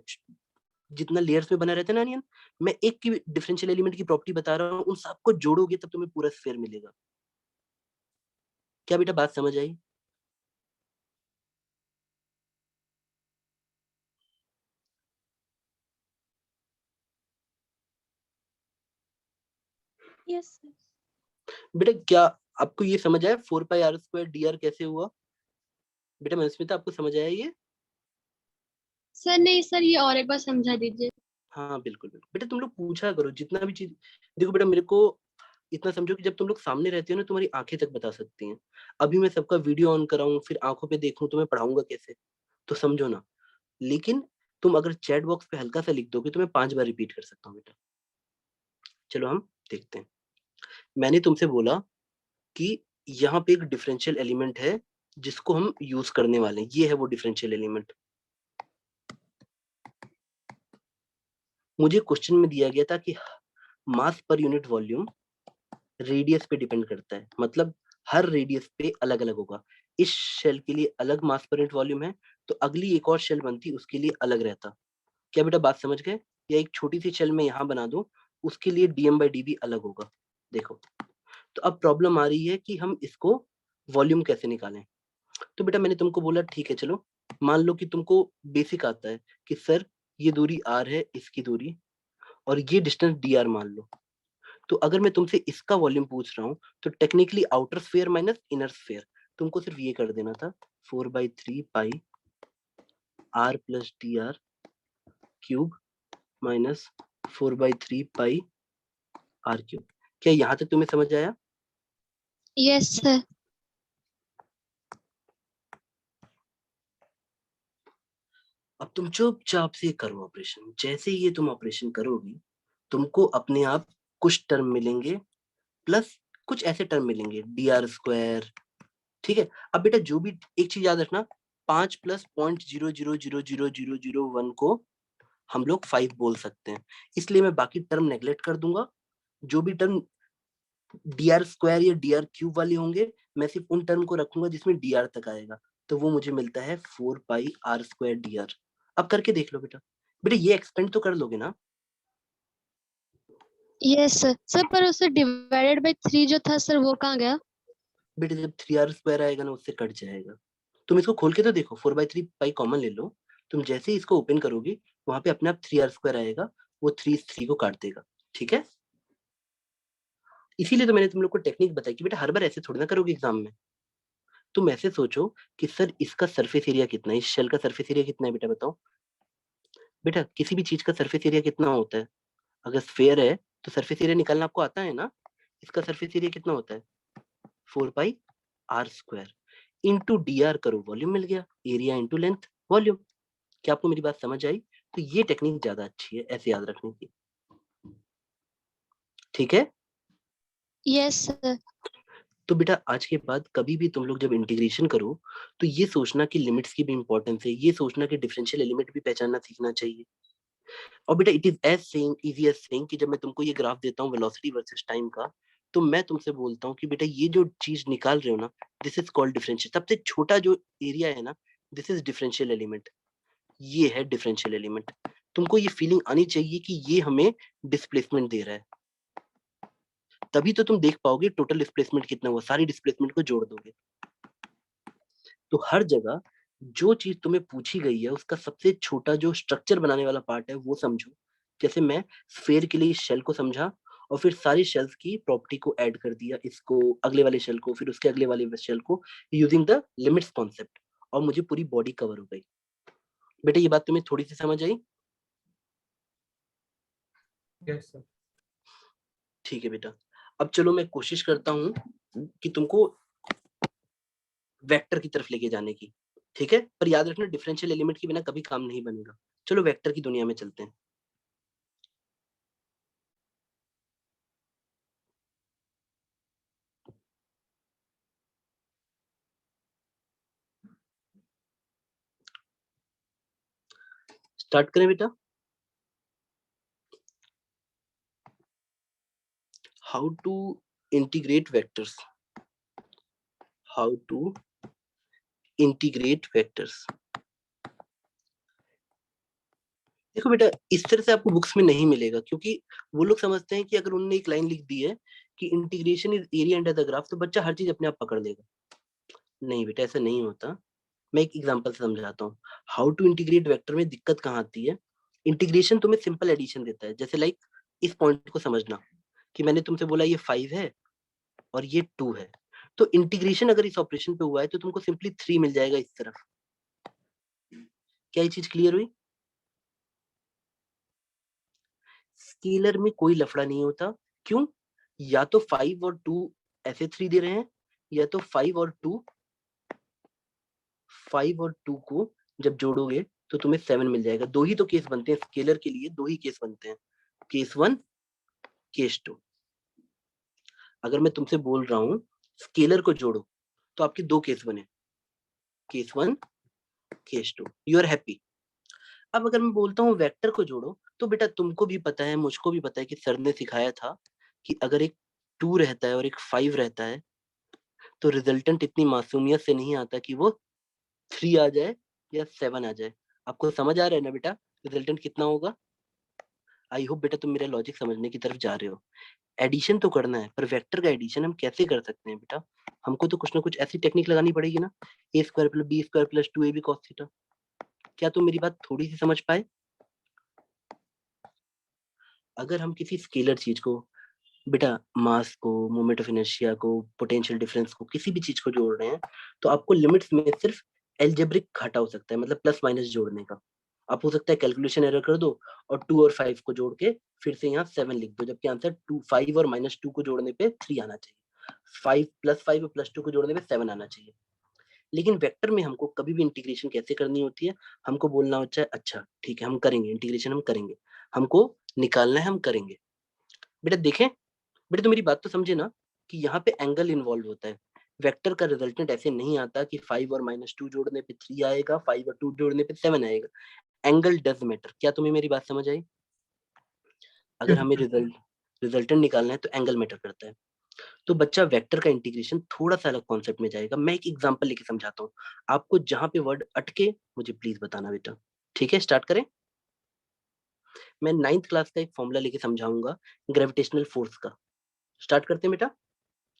जितना लेयर्स में बना रहता है ना ऑनियन, मैं एक की डिफरेंशियल एलिमेंट की प्रॉपर्टी बता रहा हूँ, उन सबको जोड़ोगे तब तुम्हें पूरा स्फीयर मिलेगा। क्या बेटा बात समझ आई? Yes sir. बेटा क्या आपको ये समझ आया 4 पाई r² dr कैसे हुआ? बेटा मनस्मिता आपको समझ आया ये? सर नहीं सर, ये और एक बार समझा दीजिए। हाँ बिल्कुल बिल्कुल बेटा, तुम लोग पूछा करो जितना भी चीज। देखो बेटा मेरे को इतना समझो कि जब तुम लोग सामने रहते हो ना तुम्हारी आंखें तक बता सकती हैं। अभी मैं सबका वीडियो ऑन कराऊं फिर आंखों पे देखूं तो मैं पढ़ाऊंगा कैसे? तो समझो ना। लेकिन तुम अगर चैट बॉक्स पे हल्का सा लिख दोगे तो मैं 5 बार रिपीट कर सकता हूँ बेटा। चलो हम देखते हैं। मैंने तुमसे बोला कि यहाँ पे एक डिफरेंशियल एलिमेंट है जिसको हम यूज करने वाले हैं, ये है वो डिफरेंशियल एलिमेंट। मुझे क्वेश्चन में दिया गया था कि मास पर यूनिट वॉल्यूम रेडियस पे डिपेंड करता है, मतलब हर रेडियस पे अलग अलग होगा। इस शेल के लिए अलग मास पर यूनिट वॉल्यूम है, तो अगली एक और शेल बनती उसके लिए अलग रहता। क्या बेटा बात समझ गए? या एक छोटी सी शेल में यहाँ बना दूं, उसके लिए डीएम बाई डीवी अलग होगा। देखो तो अब प्रॉब्लम आ रही है कि हम इसको वॉल्यूम कैसे निकालें। तो बेटा मैंने तुमको बोला ठीक है चलो, मान लो कि तुमको बेसिक आता है कि सर ये दूरी r है, इसकी दूरी, और ये डिस्टेंस dr मान लो। तो अगर मैं तुमसे इसका वॉल्यूम पूछ रहा हूँ तो technically outer sphere minus inner sphere, तुमको सिर्फ ये कर देना था 4/3 पाई r plus dr cube minus 4/3 पाई r क्यूब। क्या यहाँ तक तुम्हें समझ आया? Yes sir. अब तुम चुपचाप से करो ऑपरेशन। जैसे ही ये तुम ऑपरेशन करोगी तुमको अपने आप कुछ टर्म मिलेंगे प्लस कुछ ऐसे टर्म मिलेंगे dr²। ठीक है। अब बेटा जो भी एक चीज याद रखना, 5 प्लस 0.00000001 को हम लोग 5 बोल सकते हैं, इसलिए मैं बाकी टर्म नेग्लेक्ट कर दूंगा। जो भी टर्म dr² या dr³ वाले होंगे मैं सिर्फ उन टर्म को रखूंगा जिसमें dr तक आएगा, तो वो मुझे मिलता है 4 पाई r² dr। अब करके देख लो बेटा। बेटा ये एक्सपेंड तो कर लोगे ना? Yes sir. सर पर उससे डिवाइडेड बाय 3 जो था सर वो कहाँ गया? बेटा जब 3r² आएगा ना उससे कट जाएगा। तुम इसको खोल के तो देखो, 4/3 पाई कॉमन ले लो। तुम जैसे ही इसको ओपन करोगे वहां पे अपने आप 3r² आएगा, वो 3 को काट देगा। ठीक है। इसीलिए तो मैंने तुम लोग को टेक्निक बताई कि बेटा हर बार ऐसे थोड़ी ना करोगे एग्जाम में। तुम ऐसे सोचो कि सर इसका सरफेस एरिया कितना है, इस शेल का सरफेस एरिया कितना है बेटा बताओ। बेटा किसी भी चीज का सरफेस एरिया कितना होता है? अगर स्फेयर है तो सरफेस एरिया निकालना आपको आता है ना? इसका सरफेस एरिया कितना होता है? 4 पाई r² इंटू डी आर करो, वॉल्यूम मिल गया, एरिया इंटू लेंथ वॉल्यूम। क्या आपको मेरी बात समझ आई? तो ये टेक्निक ज्यादा अच्छी है ऐसे याद रखने की, ठीक है? Yes, sir. तो बेटा आज के बाद कभी भी तुम लोग जब इंटीग्रेशन करो तो ये सोचना कि लिमिट्स की भी इंपॉर्टेंस है, ये सोचना कि डिफरेंशियल एलिमेंट भी पहचानना सीखना चाहिए। और बेटा it is as saying, easy as saying कि जब मैं तुमको ये ग्राफ देता हूँ वेलोसिटी वर्सेस टाइम का, तो मैं तुमसे बोलता हूँ कि बेटा ये जो चीज निकाल रहे हो ना, दिस इज कॉल्ड डिफरेंशियल। सबसे छोटा जो एरिया है ना, दिस इज डिफरेंशियल एलिमेंट। ये है डिफरेंशियल एलिमेंट। तुमको ये फीलिंग आनी चाहिए कि ये हमें डिस्प्लेसमेंट दे रहा है, तभी तो तुम देख पाओगे टोटल डिस्प्लेसमेंट कितना हुआ, सारी डिस्प्लेसमेंट को जोड़ दोगे। तो हर जगह जो चीज तुम्हें पूछी गई है उसका सबसे छोटा जो स्ट्रक्चर बनाने वाला पार्ट है वो समझो। जैसे मैं स्फेयर के लिए शेल को समझा और फिर सारी शेल्स की प्रॉपर्टी को ऐड कर दिया, इसको अगले वाले शेल को, फिर उसके अगले वाले शेल को, यूजिंग द लिमिट्स कॉन्सेप्ट, और मुझे पूरी बॉडी कवर हो गई। बेटा ये बात तुम्हें थोड़ी सी समझ आई? Yes sir. ठीक है बेटा, अब चलो मैं कोशिश करता हूँ कि तुमको वेक्टर की तरफ लेके जाने की, ठीक है? पर याद रखना डिफरेंशियल एलिमेंट के बिना कभी काम नहीं बनेगा। चलो वेक्टर की दुनिया में चलते हैं। स्टार्ट करें बेटा। How to integrate vectors, how to integrate vectors. देखो बेटा इस तरह से आपको बुक्स में नहीं मिलेगा, क्योंकि वो लोग समझते हैं कि अगर उन्होंने एक लाइन लिख दी है कि integration is area under the graph, तो बच्चा हर चीज अपने आप पकड़ लेगा। नहीं बेटा ऐसा नहीं होता। मैं एक एग्जांपल से समझाता हूँ। हाउ टू इंटीग्रेट वेक्टर में दिक्कत कहाँ आती है? इंटीग्रेशन तुम्हें सिंपल एडिशन देता है। जैसे लाइक इस पॉइंट को समझना कि मैंने तुमसे बोला ये 5 है और ये 2 है, तो इंटीग्रेशन अगर इस ऑपरेशन पे हुआ है तो तुमको सिंपली 3 मिल जाएगा इस तरफ। क्या ये चीज क्लियर हुई? स्केलर में कोई लफड़ा नहीं होता। क्यों? या तो 5 और 2 ऐसे 3 दे रहे हैं, या तो 5 और 2 को जब जोड़ोगे तो तुम्हें 7 मिल जाएगा। दो ही तो केस बनते हैं स्केलर के लिए, दो ही केस बनते हैं, केस 1, केस 2। अगर मैं तुमसे बोल रहा हूँ स्केलर को जोड़ो तो आपके दो केस बने, case 1, case 2, you are happy. अब अगर मैं बोलता हूँ वेक्टर को जोड़ो, तो बेटा तुमको भी पता है, मुझको भी पता है कि सर ने सिखाया था कि अगर एक 2 रहता है और एक 5 रहता है तो रिजल्टेंट इतनी मासूमियत से नहीं आता कि वो 3 आ जाए या 7 आ जाए। आपको समझ आ रहा है ना बेटा रिजल्टेंट कितना होगा? आई होप बेटा तुम मेरा लॉजिक समझने की तरफ जा रहे हो। एडिशन तो करना है, पर वेक्टर का एडिशन हम कैसे कर सकते हैं बेटा? हमको तो कुछ ना कुछ ऐसी टेक्निक लगानी पड़ेगी ना, a² + b² + 2ab cos theta. क्या तुम मेरी बात थोड़ी सी समझ पाए? अगर हम किसी स्केलर चीज को, बेटा मास को, मोमेंट ऑफ इनर्शिया को, पोटेंशियल डिफरेंस को, किसी भी चीज को जोड़ रहे हैं, तो आपको लिमिट्स में सिर्फ एल्जेब्रिक घाटा हो सकता है, मतलब प्लस माइनस जोड़ने का। आप हो सकता है कैलकुलेशन एरर कर दो और 2 और 5 को जोड़ के फिर से यहाँ 7 लिख दो, जबकि आंसर 5 और -2 को जोड़ने पे 3 आना चाहिए, 5 + 5 और +2 को जोड़ने पे 7 आना चाहिए। लेकिन वेक्टर में हमको कभी भी इंटीग्रेशन कैसे करनी होती है? हमको बोलना होता है अच्छा ठीक है हम करेंगे इंटीग्रेशन, हम करेंगे, हमको निकालना है, हम करेंगे। बेटा देखें, बेटा तो मेरी बात तो समझे ना कि यहाँ पे एंगल इन्वॉल्व होता है। वेक्टर का रिजल्टेंट ऐसे नहीं आता कि 5 और -2 जोड़ने पे 3 आएगा, 5 और 2 जोड़ने पे 7 आएगा। Angle does matter. क्या तुम्हें मेरी बात समझ आई? अगर हमें रिजल्टेंट निकालना है तो एंगल मैटर करता है। तो बच्चा वेक्टर का इंटीग्रेशन थोड़ा सा अलग कॉन्सेप्ट में जाएगा। मैं एक एग्जांपल लेके समझाता हूँ आपको, जहां पे वर्ड अटके मुझे प्लीज बताना बेटा। ठीक है स्टार्ट करें। मैं 9th क्लास का एक फॉर्मूला लेके समझाऊंगा ग्रेविटेशनल फोर्स का। स्टार्ट करते हैं बेटा।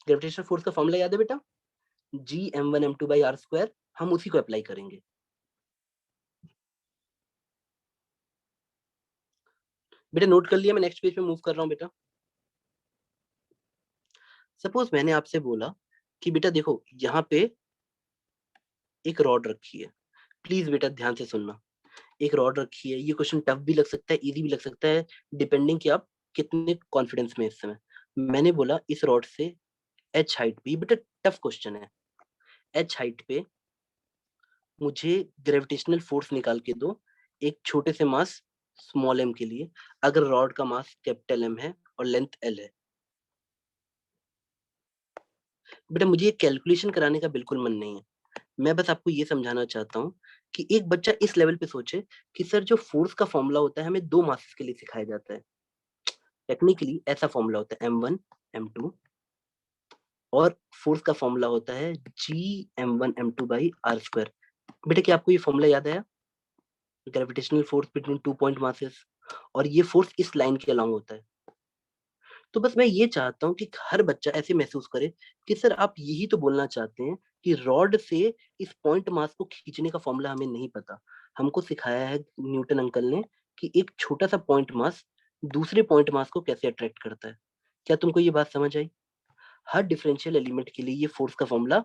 ग्रेविटेशनल फोर्स का फॉर्मूला याद है बेटा? Gm1m2/r²। हम उसी को अप्लाई करेंगे। बेटा नोट कर लिया? मैं नेक्स्ट पेज पे मूव कर रहा हूँ बेटा। सपोज मैंने आपसे बोला कि बेटा देखो यहाँ पे एक रॉड रखी है, प्लीज बेटा ध्यान से सुनना। एक रॉड रखी है, ये क्वेश्चन टफ भी लग सकता है, इजी भी लग सकता है, डिपेंडिंग कि आप कितने कॉन्फिडेंस में इस समय। मैंने बोला इस रॉड से एच हाइट पे, बेटा टफ क्वेश्चन है, एच हाइट पे मुझे ग्रेविटेशनल फोर्स निकाल के दो एक छोटे से मास स्मॉल एम के लिए, अगर रॉड का मास कैपिटल एम है और लेंथ एल है। बेटा मुझे ये कैलकुलेशन कराने का बिल्कुल मन नहीं है, मैं बस आपको ये समझाना चाहता हूँ कि एक बच्चा इस लेवल पे सोचे कि सर जो फोर्स का फॉर्मूला होता है हमें दो मासेस के लिए सिखाया जाता है। टेक्निकली ऐसा फॉर्मूला होता है m1 m2, और फोर्स का फॉर्मूला होता है जी m1 m2 by r square. बेटा क्या आपको ये फॉर्मूला याद आया? Gravitational force between two point masses, और ये फोर्स इस लाइन के अलोंग होता है। तो बस मैं ये चाहता हूँ कि हर बच्चा ऐसे महसूस करे कि सर आप यही तो बोलना चाहते हैं कि रॉड से इस पॉइंट मास को खींचने का फॉर्मूला हमें नहीं पता। हमको सिखाया है न्यूटन अंकल ने कि एक छोटा सा पॉइंट मास दूसरे पॉइंट मास को कैसे अट्रैक्ट करता है। क्या तुमको ये बात समझ आई? हर डिफरेंशियल एलिमेंट के लिए ये फोर्स का फॉर्मूला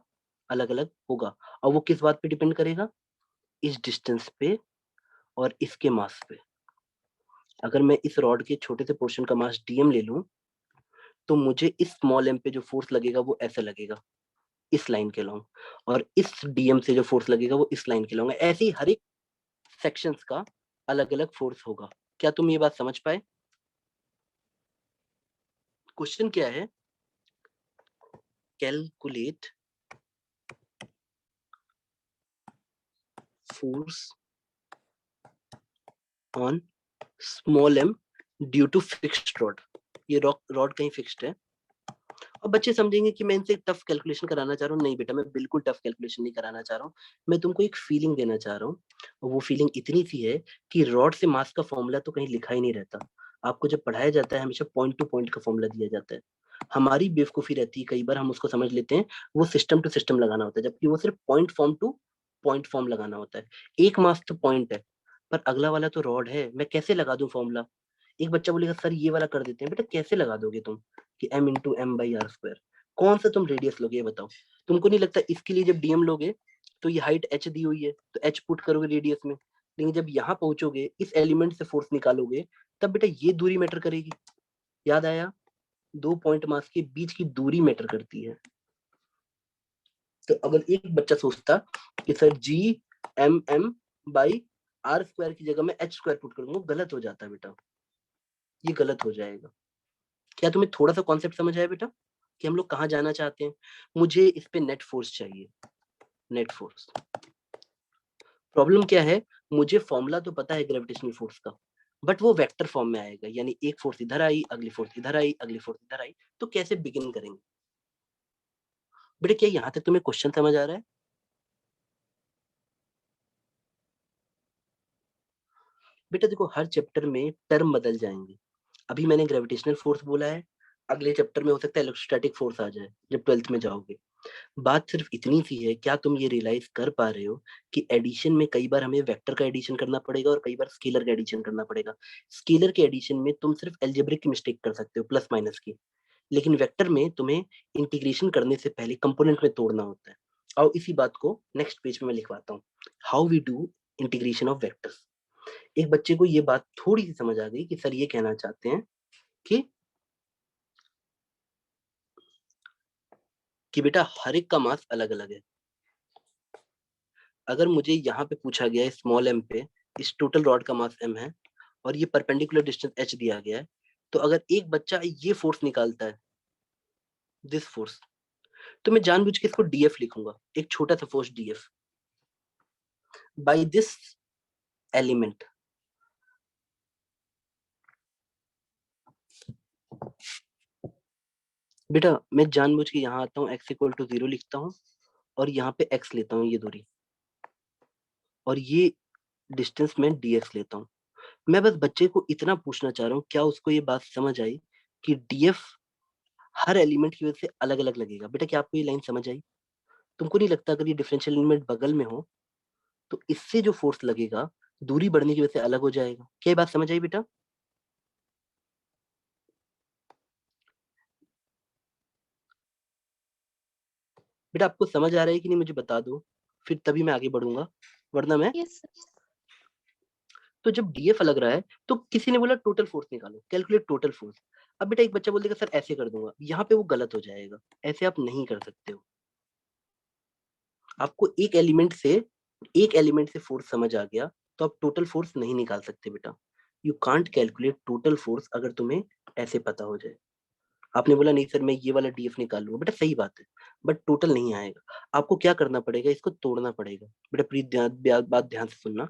अलग अलग होगा, और वो किस बात पे डिपेंड करेगा? इस डिस्टेंस पे और इसके मास पे। अगर मैं इस रॉड के छोटे से पोर्शन का मास डीएम ले लूं, तो मुझे इस स्मॉल एम पे जो फोर्स लगेगा वो ऐसा लगेगा इस लाइन के लॉन्ग, और इस डीएम से जो फोर्स लगेगा वो इस लाइन के लॉन्ग है। ऐसे ही हर एक सेक्शंस का अलग अलग फोर्स होगा। क्या तुम ये बात समझ पाए? क्वेश्चन क्या है? Calculate force on small m due to fixed rod. ये रॉड कहीं फिक्स्ड है, और बच्चे समझेंगे कि मैं इनसे टफ कैलकुलेशन कराना चाह रहा हूँ। नहीं बेटा, मैं बिल्कुल टफ कैलकुलेशन नहीं कराना चाह रहा हूँ, मैं तुमको एक फीलिंग देना चाह रहा हूँ, और वो फीलिंग इतनी सी है कि रॉड से मास का फॉर्मूला तो कहीं लिखा ही नहीं रहता। आपको जब पढ़ाया जाता है हमेशा पॉइंट टू पॉइंट का फॉर्मूला दिया जाता है। हमारी बेवकूफी रहती है, कई बार हम उसको समझ लेते हैं वो सिस्टम टू सिस्टम लगाना होता है, जबकि वो सिर्फ point form two point form लगाना होता है। एक मास तो पॉइंट है, पर अगला वाला तो रॉड है, मैं कैसे लगा दूं फॉर्मूला? एक बच्चा बोलेगा सर ये वाला कर देते हैं। बेटा कैसे लगा दोगे तुम कि m into m by r square? कौन सा तुम रेडियस लोगे ये बताओ? तुमको नहीं लगता इसके लिए जब डीएम लोगे तो ये हाइट h दी हुई है तो h पुट करोगे रेडियस में, लेकिन जब यहाँ पहुंचोगे इस एलिमेंट से फोर्स निकालोगे तब बेटा ये दूरी मैटर करेगी। याद आया? दो पॉइंट मास के बीच की दूरी मैटर करती है। तो अगर एक बच्चा सोचता कि sir G m m by r square की जगह मैं एच स्क्वायर पुट करूंगा, गलत हो जाता है बेटा, ये गलत हो जाएगा। क्या तुम्हें थोड़ा सा कॉन्सेप्ट समझ आया बेटा कि हम लोग कहाँ जाना चाहते हैं? मुझे इस पे नेट फोर्स चाहिए, नेट फोर्स। प्रॉब्लम क्या है? मुझे फॉर्मूला तो पता है ग्रेविटेशनल फोर्स का, बट वो वेक्टर फॉर्म में आएगा, यानी एक फोर्स इधर आई, अगली फोर्स इधर आई, अगली फोर्स इधर आई, तो कैसे बिगिन करेंगे? बेटा क्या यहाँ तक तुम्हें क्वेश्चन समझ आ रहा है? बेटा देखो हर चैप्टर में टर्म बदल जाएंगे। अभी मैंने ग्रेविटेशनल फोर्स बोला है, अगले चैप्टर में हो सकता है इलेक्ट्रोस्टैटिक फोर्स आ जाए जब 12th में जाओगे। बात सिर्फ इतनी सी है, क्या तुम ये रियलाइज कर पा रहे हो कि एडिशन में कई बार हमें वेक्टर का एडिशन करना पड़ेगा और कई बार स्केलर का एडिशन करना पड़ेगा। स्केलर के एडिशन में तुम सिर्फ अलजेब्रिक की मिस्टेक कर सकते हो, प्लस माइनस की, लेकिन वेक्टर में तुम्हें इंटीग्रेशन करने से पहले कंपोनेंट में तोड़ना होता है। और इसी बात को नेक्स्ट पेज में मैं लिखवाता हूँ, how we do integration of vectors. एक बच्चे को ये बात थोड़ी सी समझ आ गई कि सर ये कहना चाहते हैं कि बेटा हर एक का मास अलग अलग है। अगर मुझे यहाँ पे पूछा गया है स्मॉल एम पे इस टोटल रॉड का मास m है और ये परपेंडिकुलर डिस्टेंस h दिया गया है, तो अगर एक बच्चा ये फोर्स निकालता है, दिस फोर्स, तो मैं जानबूझ के इसको df लिखूंगा, एक छोटा सा force df by this element. बेटा मैं जानबूझ के यहाँ आता हूँ x इक्वल टू 0 लिखता हूँ और यहाँ पे x लेता हूँ ये दूरी, और ये डिस्टेंस में dx लेता हूँ। मैं बस बच्चे को इतना पूछना चाह रहा हूँ, क्या उसको ये बात समझ आई कि df हर एलिमेंट की वजह से अलग अलग लगेगा? बेटा क्या आपको ये लाइन समझ आई? तुमको नहीं लगता अगर ये डिफरेंशियल एलिमेंट बगल में हो तो इससे जो फोर्स लगेगा दूरी बढ़ने की वजह से अलग हो जाएगा? क्या ये बात समझ आई बेटा? बेटा आपको समझ आ रहा है कि नहीं मुझे बता दो, फिर तभी मैं आगे बढ़ूंगा, वरना मैं Yes, sir. तो जब डीएफ अलग रहा है तो किसी ने बोला टोटल फोर्स निकालो, कैलकुलेट टोटल फोर्स। अब बेटा एक बच्चा बोल देगा सर ऐसे कर दूंगा, यहाँ पे वो गलत हो जाएगा, ऐसे आप नहीं कर सकते हो। आपको एक एलिमेंट से फोर्स समझ आ गया तो आप टोटल फोर्स नहीं निकाल सकते बेटा। You can't calculate total force अगर तुम्हें ऐसे पता हो जाए। आपने बोला नहीं सर मैं ये वाला डीएफ निकाल लूंगा, बेटा सही बात है, बट टोटल नहीं आएगा। आपको क्या करना पड़ेगा, इसको तोड़ना पड़ेगा। बेटा प्लीज बात ध्यान से सुनना।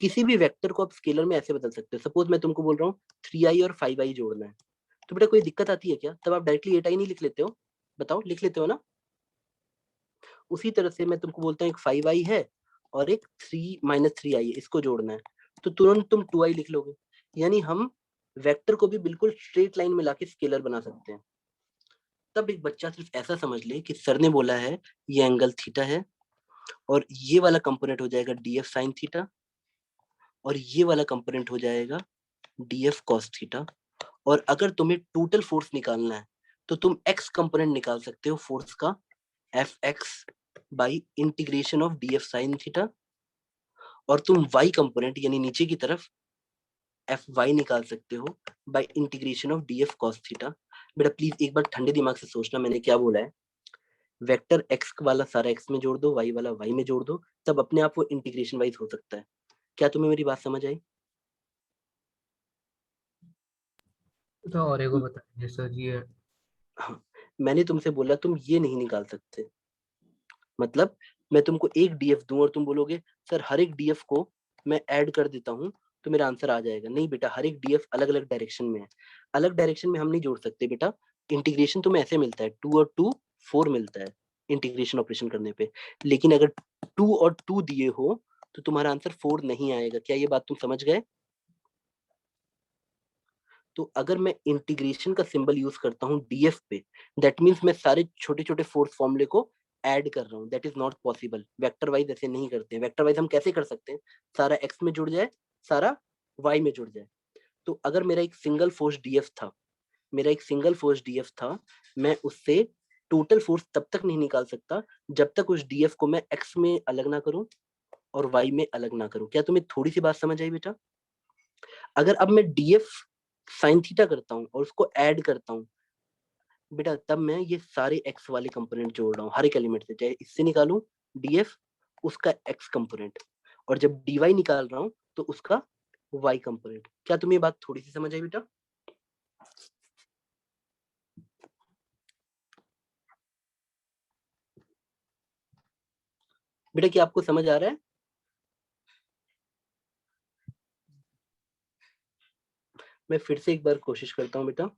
किसी भी वेक्टर को आप स्केलर में ऐसे बदल सकते हो। सपोज मैं तुमको बोल रहा हूँ 3i और 5i जोड़ना है, तो बेटा कोई दिक्कत आती है क्या? तब आप डायरेक्टली 8i नहीं लिख लेते हो? बताओ, लिख लेते हो ना? उसी तरह से मैं तुमको बोलता हूँ एक 5i है और एक 3 - 3i है, इसको जोड़ना है, तो तुरंत तुम 2i लिख लोगे। यानी हम वेक्टर को भी बिल्कुल स्ट्रेट लाइन में लाके स्केलर बना सकते हैं। तब एक बच्चा सिर्फ ऐसा समझ ले कि सर ने बोला है ये एंगल थीटा है और ये वाला कंपोनेंट हो जाएगा डीएफ साइन थीटा और ये वाला कंपोनेंट हो जाएगा डीएफ कॉस थीटा। और अगर तुम्हें टोटल फोर्स निकालना है तो तुम एक्स कंपोनेंट निकाल सकते हो फोर्स का, F x by integration of DF sine theta, और तुम वाई कंपोनेंट यानी नीचे की तरफ एफ वाई निकाल सकते हो by integration of DF cos theta. बेटा प्लीज एक बार ठंडे दिमाग से सोचना मैंने क्या बोला है। वेक्टर एक्स वाला सारा एक्स में जोड़ दो, वाई वाला वाई में जोड़ दो, तब अपने आप वो इंटीग्रेशन वाइज हो सकता है। क्या तुम्हें मेरी बात समझ आई? तो और एक को बताइए सर ये। हाँ, मैंने तुमसे बोला तुम ये नहीं निकाल सकते। मतलब मैं तुमको एक डीएफ दूं और तुम बोलोगे सर हर एक डीएफ को मैं ऐड कर देता हूँ तो मेरा आंसर आ जाएगा। नहीं बेटा, हर एक डीएफ अलग अलग डायरेक्शन में है, अलग डायरेक्शन में हम नहीं जोड़ सकते बेटा। इंटीग्रेशन तुम्हें ऐसे मिलता है 2 और 2 4 मिलता है इंटीग्रेशन ऑपरेशन करने पे। लेकिन अगर 2 और 2 दिए हो तो तुम्हारा आंसर 4 नहीं आएगा। क्या ये बात तुम समझ गए? तो अगर मैं इंटीग्रेशन का सिंबल यूज करता हूँ डीएफ पे, दैट मीन्स मैं सारे छोटे छोटे फोर्स फॉर्मूले को ऐड कर रहा हूँ। That is not possible. Vector wise ऐसे नहीं करते हैं। वेक्टर वाइज हम कैसे कर सकते हैं? सारा एक्स में जुड़ जाए, सारा वाई में जुड़ जाए। तो अगर मेरा एक सिंगल फोर्स डीएफ था, मैं उससे टोटल फोर्स तब तक नहीं निकाल सकता जब तक उस डीएफ को मैं एक्स में अलग ना करूं और वाई में अलग ना करूं। क्या तुम्हें थोड़ी सी बात समझ आई बेटा? अगर अब मैं डीएफ साइन थीटा करता हूँ और उसको ऐड करता हूँ बेटा, तब मैं ये सारे एक्स वाले कंपोनेंट जोड़ रहा हूँ हर एक एलिमेंट से। चाहे इससे निकालूं डीएफ उसका एक्स कंपोनेंट, और जब डीवाई निकाल रहा हूँ तो उसका वाई कंपोनेंट। क्या तुम्हें ये बात थोड़ी सी समझ आई बेटा? बेटा क्या आपको समझ आ रहा है? मैं फिर से एक बार कोशिश करता हूँ बेटा।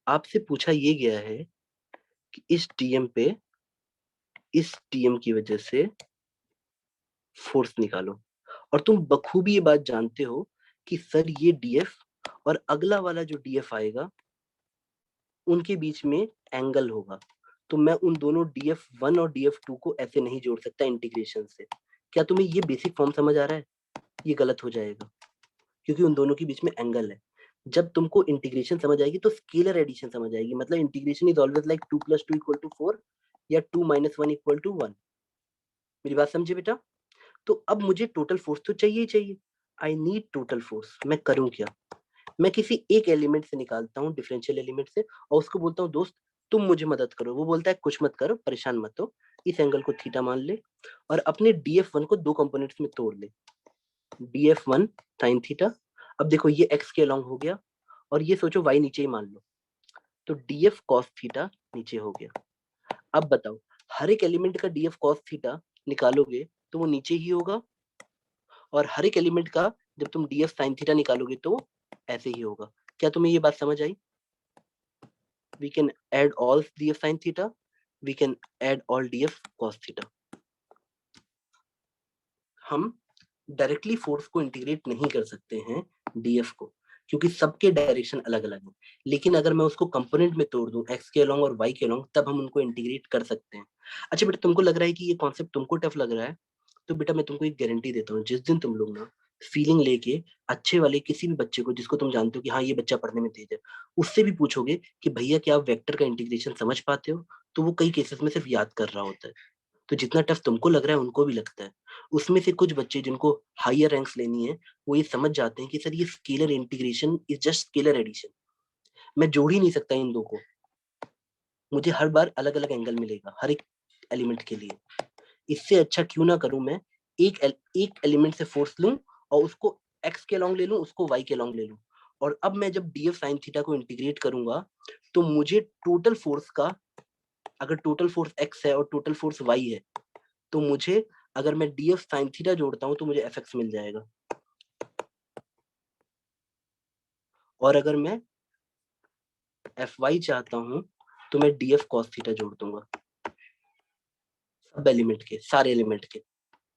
आपसे पूछा ये गया है कि इस टीएम की वजह से फोर्स निकालो, और तुम बखूबी ये बात जानते हो कि सर ये डीएफ और अगला वाला जो डीएफ आएगा उनके बीच में एंगल होगा, तो मैं उन दोनों df1 और df2 को ऐसे नहीं जोड़ सकता इंटीग्रेशन से। क्या तुम्हें ये बेसिक फॉर्म समझ आ रहा है? ये गलत हो जाएगा क्योंकि उन दोनों के बीच में एंगल है। जब तुमको इंटीग्रेशन समझ आएगी तो स्केलर एडिशन समझ आएगी। मतलब इंटीग्रेशन इज ऑलवेज लाइक 2 + 2 = 4 या 2 - 1 = 1। मेरी बात समझे बेटा? तो अब मुझे टोटल फोर्स तो चाहिए ही चाहिए। I need total force. मैं करूं क्या? मैं किसी एक एलिमेंट से निकालता हूँ, डिफरेंशियल एलिमेंट से, और उसको बोलता हूँ दोस्त तुम मुझे मदद करो। वो बोलता है कुछ मत करो, परेशान मत हो, इस एंगल को थीटा मान ले और अपने डीएफ वन को दो कंपोनेंट्स में तोड़ ले। डीएफ1 साइन थीटा, अब देखो ये एक्स के अलोंग हो गया, और ये सोचो वाई नीचे ही मान लो, तो डीएफ कॉस थीटा नीचे हो गया। अब बताओ, हर एक एलिमेंट का डीएफ कॉस थीटा निकालोगे तो वो नीचे ही होगा, और हर एक एलिमेंट का जब तुम डीएफ साइन थीटा निकालोगे तो ऐसे ही होगा। क्या तुम्हें ये बात समझ आई? We can add all df sin theta, we can add all df cos theta। हम डायरेक्टली फोर्स को इंटीग्रेट नहीं कर सकते हैं डीएफ को, क्योंकि सबके डायरेक्शन अलग अलग हैं। लेकिन अगर मैं उसको कंपोनेंट में तोड़ दूं एक्स के अलोंग और वाई के अलोंग, तब हम उनको इंटीग्रेट कर सकते हैं। अच्छा बेटा, तुमको लग रहा है कि ये कॉन्सेप्ट तुमको टफ लग रहा है, तो बेटा मैं तुमको एक गारंटी देता हूँ, जिस दिन तुम लोग ना फीलिंग लेके अच्छे वाले किसी भी बच्चे को जिसको तुम जानते हो कि हाँ ये बच्चा पढ़ने में तेज है, उससे भी पूछोगे कि भैया क्या आप वेक्टर का इंटीग्रेशन समझ पाते हो, तो वो कई केसेस में सिर्फ याद कर रहा होता है। तो जितना टफ तुमको लग रहा है उनको भी लगता है। उसमें से कुछ बच्चे जिनको हायर रैंक्स लेनी है वो ये समझ जाते हैं कि सर ये scalar integration is just scalar addition, मैं जोड़ ही नहीं सकता इन दो को, मुझे हर बार अलग अलग एंगल मिलेगा हर एक एलिमेंट के लिए। इससे अच्छा क्यों ना करूं मैं एक एलिमेंट से फोर्स लूं और उसको एक्स के अलॉन्ग ले लूं, उसको वाई के अलॉन्ग ले लूं, और अब मैं जब डीएफ साइन थीटा को इंटीग्रेट करूंगा तो मुझे टोटल फोर्स का, अगर टोटल फोर्स एक्स है और टोटल फोर्स वाई है, तो मुझे अगर मैं डीएफ साइन थीटा जोड़ता हूं तो मुझे एफ एक्स मिल जाएगा, और अगर मैं एफ वाई चाहता हूं तो मैं डीएफ कॉस थीटा जोड़ दूंगा, सब एलिमेंट के, सारे एलिमेंट के,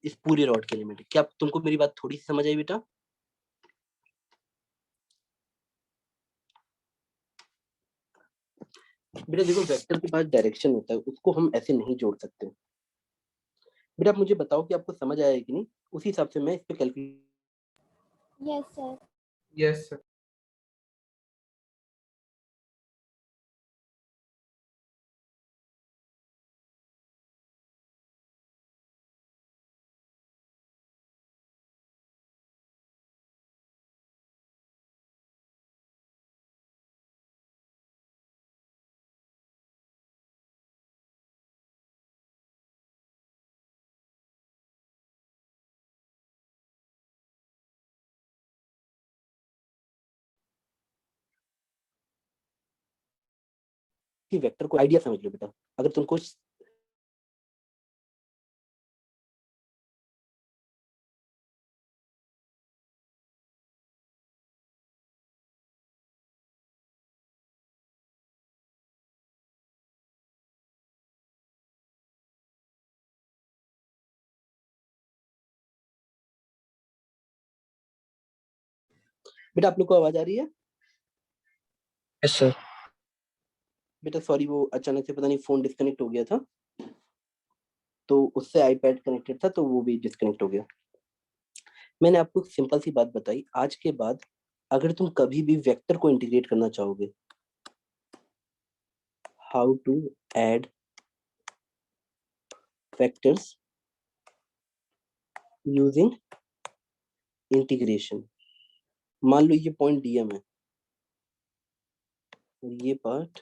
इस पूरी रॉड के एलिमेंट। क्या तुमको मेरी बात थोड़ी सी समझ आई बेटा? बेटा देखो, वेक्टर के पास डायरेक्शन होता है, उसको हम ऐसे नहीं जोड़ सकते। बेटा आप मुझे बताओ कि आपको समझ आया है कि नहीं, उसी हिसाब से मैं इस पे calculate. Yes, sir. Yes sir. कि वेक्टर को आइडिया समझ लो बेटा, अगर तुमको बेटा आप लोग को आवाज आ रही है? Yes sir. बेटा सॉरी, वो अचानक से पता नहीं फोन डिस्कनेक्ट हो गया था, तो उससे आईपैड कनेक्टेड था तो वो भी डिस्कनेक्ट हो गया। मैंने आपको एक सिंपल सी बात बताई, आज के बाद अगर तुम कभी भी वेक्टर को इंटीग्रेट करना चाहोगे, how to add vectors using integration. मान लो ये पॉइंट डीएम है और ये पार्ट,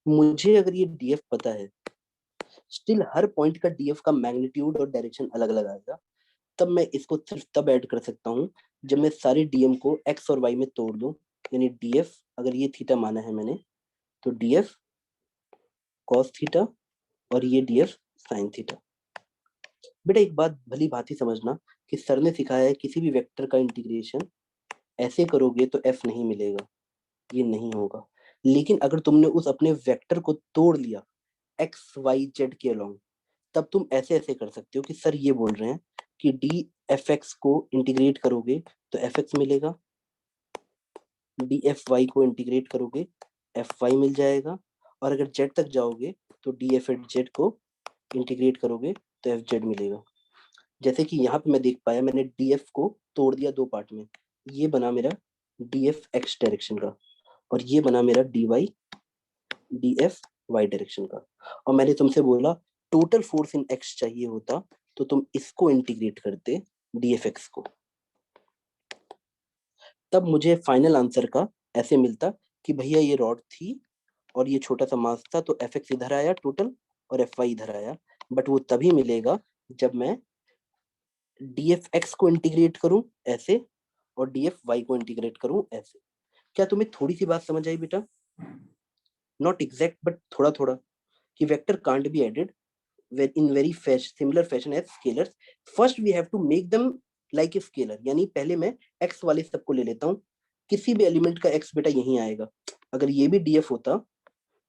मुझे अगर ये डीएफ पता है, स्टिल हर पॉइंट का डीएफ का मैग्नीट्यूड और डायरेक्शन अलग अलग आएगा, तब मैं इसको सिर्फ तब ऐड कर सकता हूँ जब मैं सारे डीएम को एक्स और वाई में तोड़ दूं। यानी डीएफ, अगर ये थीटा माना है मैंने, तो डीएफ कॉस थीटा और ये डीएफ साइन थीटा। बेटा एक बात भली भांति समझना कि सर ने सिखाया है किसी भी वेक्टर का इंटीग्रेशन ऐसे करोगे तो एफ नहीं मिलेगा, ये नहीं होगा। लेकिन अगर तुमने उस अपने वेक्टर को तोड़ लिया एक्स वाई जेड के अलोंग, तब तुम ऐसे ऐसे कर सकते हो कि सर ये बोल रहे हैं कि डी एफ एक्स को इंटीग्रेट करोगे तो एफ एक्स मिलेगा, डी एफ वाई को इंटीग्रेट करोगे एफ वाई मिल जाएगा, और अगर जेड तक जाओगे तो डी एफ जेड को इंटीग्रेट करोगे तो एफ जेड मिलेगा। जैसे कि यहाँ पे मैं देख पाया, मैंने डी एफ को तोड़ दिया दो पार्ट में, ये बना मेरा डी एफ एक्स डायरेक्शन का, और ये बना मेरा d y d F y direction का। और मैंने तुमसे बोला टोटल फोर्स इन एक्स चाहिए होता तो तुम इसको इंटीग्रेट करते डी एफ एक्स को, तब मुझे फाइनल आंसर का ऐसे मिलता कि भैया ये रॉड थी और ये छोटा सा मास था, तो एफ एक्स इधर आया टोटल और एफ वाई इधर आया। बट वो तभी मिलेगा जब मैं डी एफ एक्स को इंटीग्रेट करूं ऐसे और डी एफ वाई को इंटीग्रेट करूं ऐसे। क्या तुम्हें थोड़ी सी बात समझ आई बेटा? नॉट एग्जैक्ट बट थोड़ा थोड़ा, कि vector can't be added in very similar fashion as scalars. First we have to make them like a scalar, यानी पहले मैं x वाले सबको ले लेता हूँ, किसी भी एलिमेंट का x बेटा यहीं आएगा, अगर ये भी df होता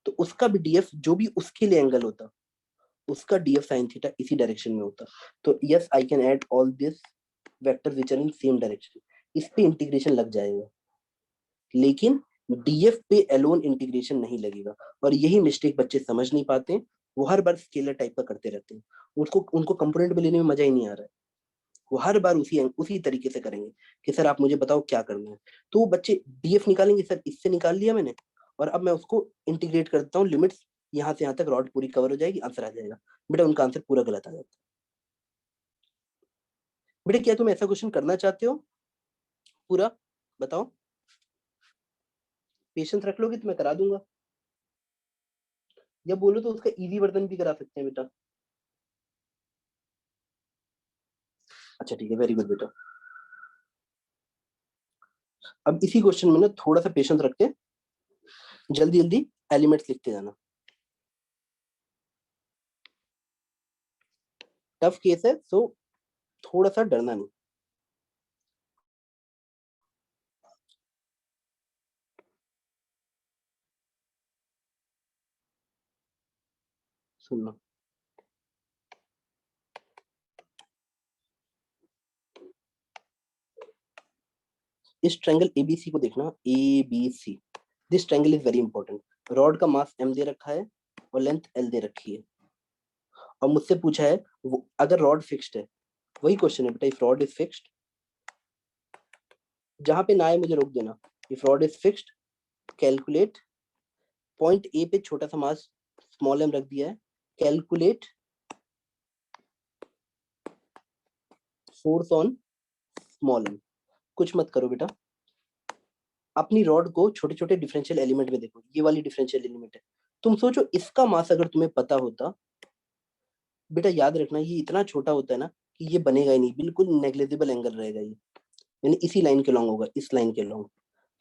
तो उसका भी df जो भी उसके लिए एंगल होता उसका df sin थीटा इसी डायरेक्शन में होता। तो yes I can add all this vectors which are in same direction, इस पे इंटीग्रेशन लग जाएगा, लेकिन डीएफ पे एलोन इंटीग्रेशन नहीं लगेगा। और यही मिस्टेक बच्चे समझ नहीं पाते, वो हर बार स्केलर टाइप का करते रहते हैं, उनको कंपोनेंट में लेने में मजा ही नहीं आ रहा है। वो हर बार उसी तरीके से करेंगे कि सर आप मुझे बताओ क्या करना है। तो वो बच्चे डीएफ निकालेंगे, सर इससे निकाल लिया मैंने और अब मैं उसको इंटीग्रेट करता हूँ, लिमिट्स यहाँ से यहाँ तक रॉड पूरी कवर हो जाएगी, आंसर आ जाएगा। बेटा उनका आंसर पूरा गलत आ जाता है। बेटा क्या तुम ऐसा क्वेश्चन करना चाहते हो पूरा? बताओ, पेशेंस रख लोगे तो मैं करा दूंगा, या बोलो तो उसका इजी वर्जन भी करा सकते हैं बेटा। अच्छा ठीक है, वेरी गुड बेटा। अब इसी क्वेश्चन में ना थोड़ा सा पेशेंस रख के जल्दी जल्दी एलिमेंट्स लिखते जाना। टफ केस है, सो थोड़ा सा डरना नहीं। सुनना, इस ट्रायंगल एबीसी को देखना, ABC, this triangle is very important. Rod का मास m दे रखा है और लेंथ l दे रखी है, और मुझसे पूछा है अगर रॉड फिक्स्ड है, वही क्वेश्चन है बेटा, इफ रॉड इज फिक्स्ड, जहां पे ना है मुझे रोक देना। If rod is fixed, calculate, point A पे छोटा सा मास स्मॉल m रख दिया है, calculate force on small m। कुछ मत करो बेटा, अपनी रॉड को छोटे छोटे डिफरेंशियल एलिमेंट में देखो, ये वाली डिफरेंशियल एलिमेंट है। तुम सोचो इसका मास अगर तुम्हें पता होता, बेटा याद रखना ये इतना छोटा होता है ना कि ये बनेगा ही नहीं, बिल्कुल नेग्लिजिबल एंगल रहेगा ये, यानी इसी लाइन के लॉन्ग होगा, इस लाइन के लॉन्ग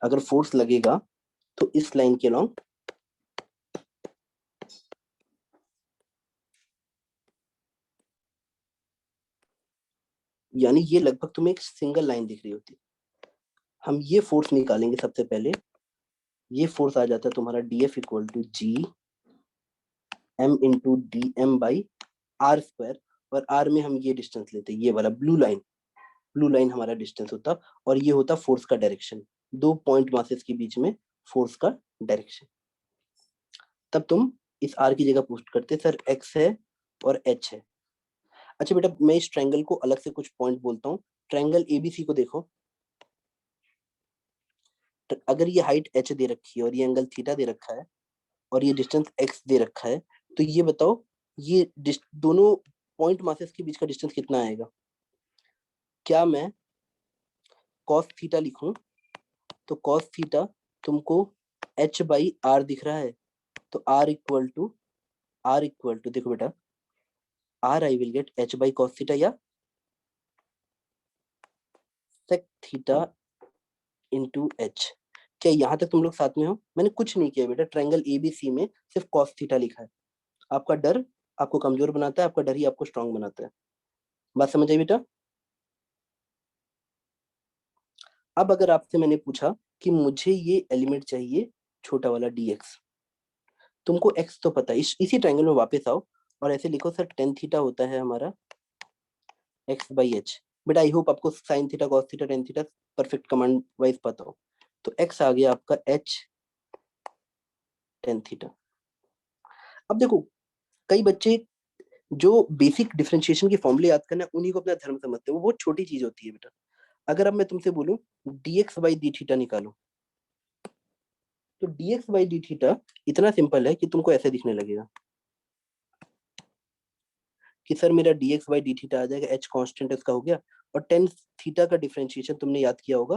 अगर फोर्स लगेगा तो इस लाइन के लॉन्ग, यानी ये लगभग तुम्हें एक सिंगल लाइन दिख रही होती। हम ये फोर्स निकालेंगे सबसे पहले, ये फोर्स आ जाता है तुम्हारा d f equal to G m into d m by r square, और आर में हम ये डिस्टेंस लेते हैं, ये वाला ब्लू लाइन हमारा डिस्टेंस होता, और ये होता फोर्स का डायरेक्शन, दो पॉइंट मासेस के बीच में फोर्स का डायरेक्शन। तब तुम इस आर की जगह पुट करते सर एक्स है और एच है। अच्छा बेटा मैं इस ट्रायंगल को अलग से कुछ पॉइंट बोलता हूँ। ट्रायंगल एबीसी को देखो, अगर ये हाइट h दे रखी है और ये एंगल थीटा दे रखा है और ये डिस्टेंस x दे रखा है, तो ये बताओ ये दोनों पॉइंट मासेस के बीच का डिस्टेंस कितना आएगा? क्या मैं cos थीटा लिखूं तो cos थीटा तुमको h बाई आर दिख रहा है, तो r इक्वल टू देखो बेटा, r I will get h by cos theta या sec थीटा इंटू h। क्या यहाँ तक तुम लोग साथ में हो? मैंने कुछ नहीं किया बेटा, ट्रायंगल एबीसी में सिर्फ cos थीटा लिखा है। आपका डर आपको कमजोर बनाता है, आपका डर ही आपको स्ट्रांग बनाता है। बात समझ आई बेटा? अब अगर आपसे मैंने पूछा कि मुझे ये एलिमेंट चाहिए छोटा वाला dx, तुमको x तो पता है, इसी ट्रायंगल में वापस आओ और ऐसे लिखो सर tan थीटा होता है हमारा x बाई एच। बेटा आई होप आपको sine theta cos theta tan theta perfect command wise पता हो। तो x आ गया आपका h tan थीटा। अब देखो कई बच्चे जो बेसिक डिफरेंशिएशन की फॉर्मूले याद करना है उन्हीं को अपना धर्म समझते हैं, वो बहुत छोटी चीज होती है बेटा। अगर अब मैं तुमसे बोलूं dx बाई डी थीटा निकालो, तो dx बाई डी थीटा इतना सिंपल है कि तुमको ऐसे दिखने लगेगा कि सर मेरा dx बाई डी थीटा आ जाएगा, h कांस्टेंट इसका हो गया, और tan थीटा का डिफरेंशिएशन तुमने याद किया होगा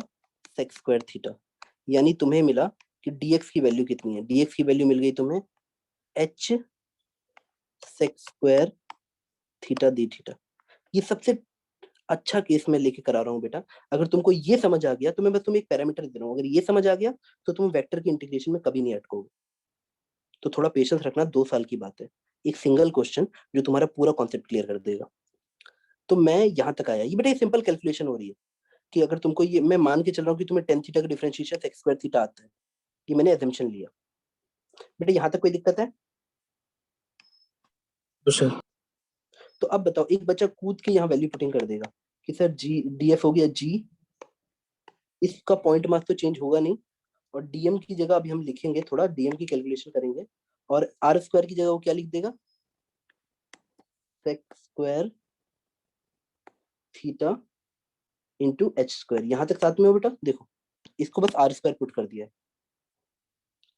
sec स्क्वायर थीटा, यानी तुम्हें मिला कि dx की वैल्यू कितनी है, dx की वैल्यू मिल गई तुम्हें h sec square theta D theta. ये सबसे अच्छा केस मैं लेके करा रहा हूँ बेटा। अगर तुमको ये समझ आ गया तो मैं बस तुम्हें एक पैरामीटर दे रहा हूँ, अगर ये समझ आ गया तो तुम वेक्टर की इंटीग्रेशन में कभी नहीं अटकोगे। तो थोड़ा पेशेंस रखना, 2 साल की बात है, एक सिंगल क्वेश्चन जो तुम्हारा पूरा कॉन्सेप्ट क्लियर कर देगा। तो मैं यहाँ तक आया, ये बेटा ये सिंपल कैलकुलेशन हो रही है कि अगर तुमको ये, मैं मान के चल रहा हूँ कि तुम्हें tan थीटा का डिफरेंशिएशन sec स्क्वायर थीटा आता है, ये मैंने अजम्पशन लिया। बेटा यहाँ तक कोई दिक्कत है? तो सर तो अब बताओ, एक बच्चा कूद के यहाँ वैल्यू पुटिंग कर देगा कि सर जी डीएफ हो गया जी, इसका पॉइंट मास तो चेंज होगा नहीं, और डीएम की जगह अभी हम लिखेंगे, थोड़ा डीएम की कैलकुलेशन करेंगे, और आर स्क्वायर की जगह वो क्या लिख देगा, sec square theta into h square. यहाँ तक साथ में हो बेटा, देखो इसको बस आर स्क्वायर पुट कर दिया है।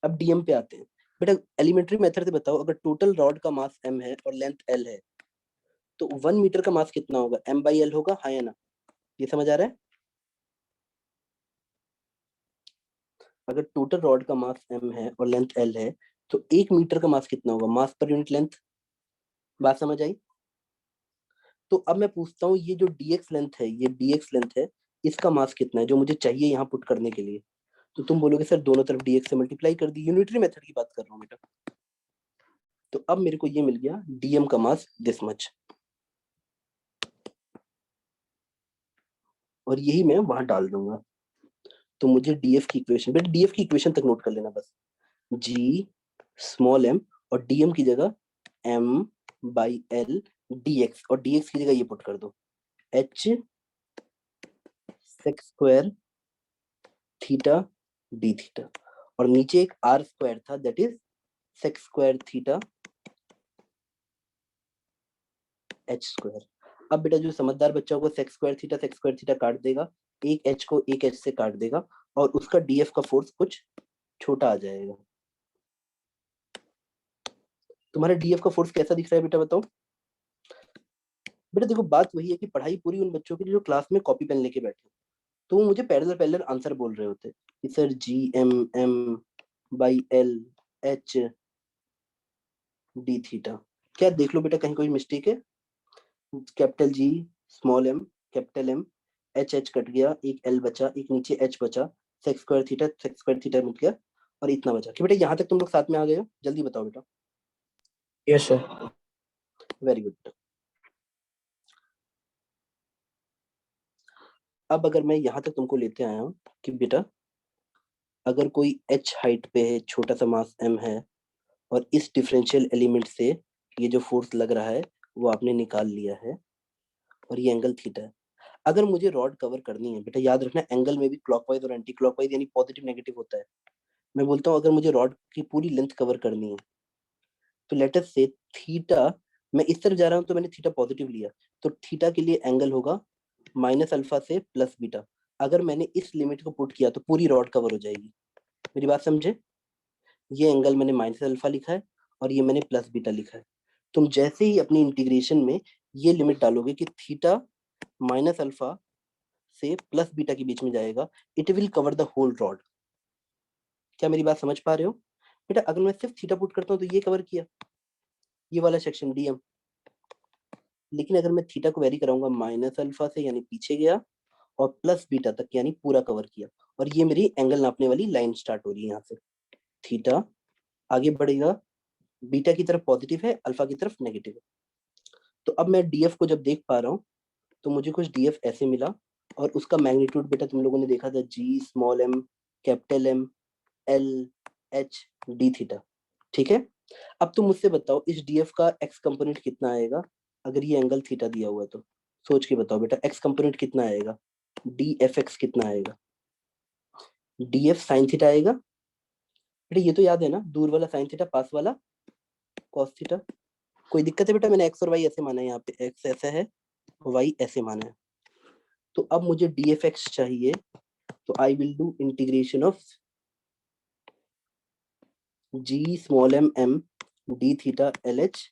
अब डीएम पे आते हैं बेटा। एलिमेंट्री मेथड से बताओ, अगर टोटल रॉड का मास m है और लेंथ l है तो 1 मीटर का मास कितना होगा? m/l होगा, हाँ या ना? ये समझ आ रहा है? अगर टोटल रॉड का मास m है और लेंथ l है तो 1 मीटर का मास कितना होगा? मास पर यूनिट लेंथ। बात समझ आई? तो अब मैं पूछता हूँ, ये जो dx लेंथ है, ये dx लेंथ है, इसका मास कितना है जो मुझे चाहिए यहाँ पुट करने के लिए? तो तुम बोलोगे सर दोनों तरफ dx से मल्टीप्लाई कर दी। यूनिटरी मेथड की बात कर रहा हूँ बेटा। तो अब मेरे को ये मिल गया dm का मास दिस मच, और यही मैं वहां डाल दूंगा। तो मुझे df की इक्वेशन, बेटा df की इक्वेशन तक नोट कर लेना बस। g स्मॉल m और dm की जगह m/l dx, और dx की जगह ये पुट कर दो h sec square theta d theta, और नीचे एक r स्क्वायर था that is sec square theta h square. अब बेटा जो समझदार बच्चा होगा sec स्क्वायर थीटा काट देगा, एक h को एक h से काट देगा, और उसका df का फोर्स कुछ छोटा आ जाएगा। तुम्हारा डीएफ का फोर्स कैसा दिख रहा है बेटा, बताओ। बेटा देखो बात वही है कि पढ़ाई पूरी उन बच्चों की जो क्लास में कॉपी पेन लेके बैठे, तो वो मुझे पैरेलल पैरेलल आंसर बोल रहे होते कि sir g/m/l h d theta. क्या देख लो बेटा कहीं कोई मिस्टेक है? Capital G small m capital m h h cut गया, एक l बचा, एक नीचे h बचा, सेक स्क्वायर थीटा मिल गया, और इतना बचा। कि बेटा यहाँ तक तुम लोग साथ में आ गए हो? जल्दी बताओ बेटा। Yes, sir. Very good. अब अगर मैं यहाँ तक तुमको लेते आया हूँ कि बेटा अगर कोई h हाइट पे है, छोटा सा मास m है, और इस डिफरेंशियल एलिमेंट से ये जो फोर्स लग रहा है वो आपने निकाल लिया है, और ये एंगल थीटा है। अगर मुझे रॉड कवर करनी है, बेटा याद रखना एंगल में भी क्लॉकवाइज और एंटी क्लॉकवाइज यानी पॉजिटिव नेगेटिव होता है। मैं बोलता हूँ अगर मुझे रॉड की पूरी लेंथ कवर करनी है तो लेट अस से थीटा, मैं इस तरफ जा रहा हूँ तो मैंने थीटा पॉजिटिव लिया, तो थीटा के लिए एंगल होगा माइनस अल्फा से प्लस बीटा। अगर मैंने इस लिमिट को पुट किया तो पूरी रॉड कवर हो जाएगी। मेरी बात समझे? ये एंगल मैंने माइनस अल्फा लिखा है और ये मैंने प्लस बीटा लिखा है। तुम जैसे ही अपनी इंटीग्रेशन में ये लिमिट डालोगे कि थीटा माइनस अल्फा से प्लस बीटा के बीच में जाएगा, it will cover the whole rod. क्या मेरी बात समझ पा रहे हो बेटा? अगर मैं सिर्फ थीटा पुट करता हूँ तो ये कवर किया, ये वाला सेक्शन डीएम। लेकिन अगर मैं थीटा को वेरी कराऊंगा माइनस अल्फा से यानी पीछे गया, और प्लस बीटा तक यानी पूरा कवर किया, और ये मेरी एंगल नापने वाली लाइन स्टार्ट हो रही है यहाँ से। थीटा आगे बढ़ेगा, बीटा की तरफ पॉजिटिव है, अल्फा की तरफ नेगेटिव है। तो अब मैं डीएफ को जब देख पा रहा हूँ तो मुझे कुछ डीएफ ऐसे मिला, और उसका मैग्नीट्यूड बेटा तुम लोगों ने देखा था G small m capital M L H d थीटा। ठीक है, अब तुम मुझसे बताओ इस डीएफ का एक्स कंपोनेंट कितना आएगा अगर ये एंगल थीटा दिया हुआ है तो? सोच के बताओ बेटा एक्स कंपोनेंट कितना आएगा, डी एफ एक्स कितना आएगा? डी एफ साइन थीटा आएगा। बेटा ये तो याद है ना, दूर वाला साइन थीटा, पास वाला कॉस थीटा। कोई दिक्कत है बेटा? मैंने एक्स और वाई ऐसे माना है, यहाँ पे एक्स ऐसा है, वाई ऐसे माना है। तो अब मुझे डी एफ एक्स चाहिए, तो I will do integration of G small m d theta l h.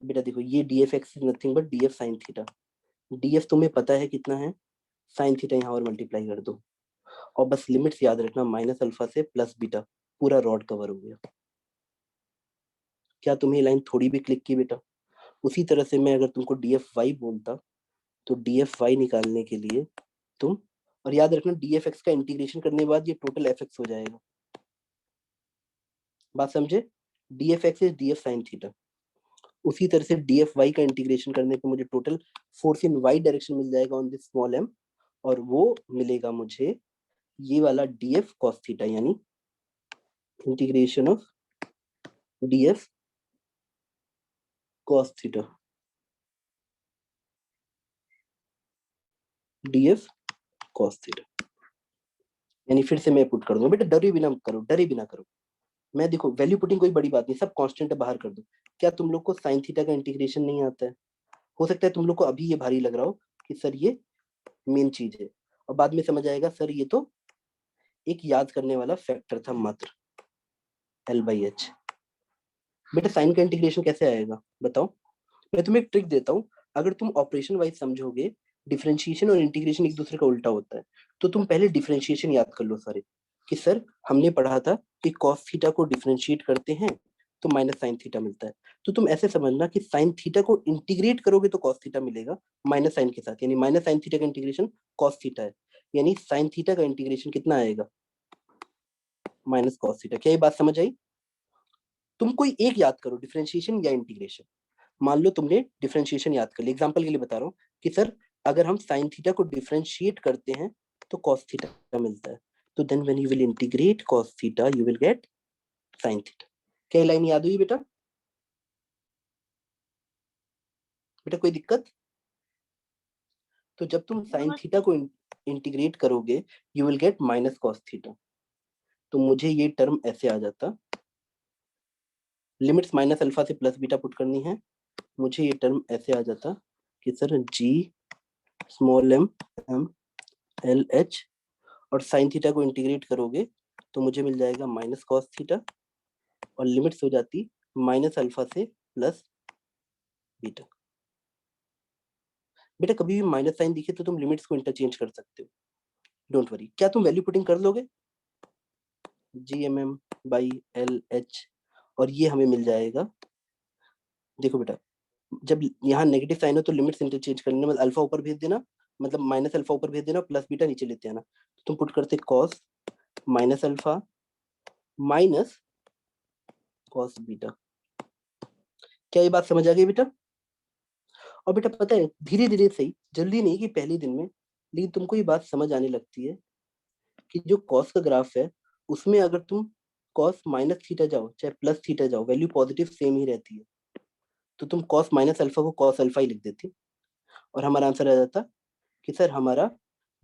बेटा देखो ये d F x is nothing but d F sine theta. D f तुम्हें पता है कितना है, साइन थीटा यहाँ और मल्टीप्लाई कर दो, और बस लिमिट्स याद रखना माइनस अल्फा से प्लस बीटा, पूरा रॉड कवर हो गया। क्या तुम्हें लाइन थोड़ी भी क्लिक की बेटा? उसी तरह से मैं अगर तुमको डी एफ वाई बोलता तो डी एफ वाई निकालने के लिए तुम, और याद रखना डी एफ एक्स का इंटीग्रेशन करने के बाद ये टोटल एफ एक्स हो जाएगा। बात समझे? D F x is D F sine theta. उसी तरह से डी एफ वाई का इंटीग्रेशन करने पे मुझे total force in Y direction मिल जाएगा ऑन दिस स्मॉल m, और वो मिलेगा मुझे ये वाला डी एफ कॉस थीटा, यानी integration of D F cos theta, d F cos theta. यानी फिर से मैं पुट कर दूं, बेटा डरे बिना करो, डरे बिना करो। मैं देखो वैल्यू पुटिंग कोई बड़ी बात नहीं, सब कांस्टेंट बाहर कर दो। क्या तुम लोग को साइन थीटा का इंटीग्रेशन नहीं आता है? हो सकता है तुम लोग को अभी ये भारी लग रहा हो, कि सर ये मेन चीज है, और बाद में समझ आएगा सर ये तो एक याद करने वाला फैक्टर था मात्र, L/H। बेटा साइन का इंटीग्रेशन कैसे आएगा बताओ? मैं तुम्हें एक ट्रिक देता हूँ, अगर तुम ऑपरेशन वाइज समझोगे, डिफरेंशिएशन और इंटीग्रेशन एक दूसरे का उल्टा होता है, तो तुम पहले डिफरेंशिएशन याद कर लो सारे, कि सर हमने पढ़ा था कि कॉस थीटा को डिफरेंशिएट करते हैं तो माइनस साइन थीटा मिलता है। तो तुम ऐसे समझना कि साइन थीटा को इंटीग्रेट करोगे तो कॉस थीटा मिलेगा माइनस साइन के साथ, यानी माइनस साइन थीटा का इंटीग्रेशन कॉस थीटा है, यानी साइन थीटा का इंटीग्रेशन कितना आएगा? Minus cos theta. क्या ये बात समझ आई? तुम कोई एक याद करो, डिफरेंशिएशन या इंटीग्रेशन। मान लो तुमने डिफरेंशिएशन याद कर लिया, एग्जांपल के लिए बता रहा हूँ कि सर अगर हम साइन थीटा को डिफरेंशिएट करते हैं तो कॉस थीटा मिलता है, तो then when you will integrate cos theta you will get sine theta. क्या लाइन याद हुई बेटा? बेटा कोई दिक्कत? तो जब तुम साइन थीटा को इंटीग्रेट करोगे you will get minus cos theta, तो मुझे ये टर्म ऐसे आ जाता, लिमिट्स माइनस अल्फा से प्लस बीटा पुट करनी है, मुझे ये टर्म ऐसे आ जाता कि sir G small M M L H, और साइन थीटा को इंटीग्रेट करोगे तो मुझे मिल जाएगा माइनस कॉस थीटा, और लिमिट्स हो जाती माइनस अल्फा से प्लस बीटा। बेटा कभी भी माइनस साइन दिखे तो तुम लिमिट्स को इंटरचेंज कर सकते हो, डोंट वरी। क्या तुम वैल्यू पुटिंग कर लोगे? G m m by l H, और ये हमें मिल जाएगा, देखो बेटा जब यहाँ नेगेटिव साइन हो तो लिमिट्स इंटरचेंज करने, मतलब अल्फा ऊपर भेज देना, मतलब माइनस अल्फा ऊपर भेज देना, प्लस बीटा नीचे लेते आना, तो तुम पुट करते cos minus alpha minus cos beta. क्या ये बात समझ आ गई बेटा? और बेटा पता है धीरे धीरे सही, जल्दी नहीं कि पहले दिन में, लेकिन तुमको ये बात समझ आने लगती है कि जो कॉस का ग्राफ है उसमें अगर तुम कॉस माइनस थीटा जाओ चाहे प्लस थीटा जाओ, वैल्यू पॉजिटिव सेम ही रहती है, तो तुम कॉस माइनस अल्फा को कॉस अल्फा ही लिख देती, और हमारा आंसर आ जाता कि सर हमारा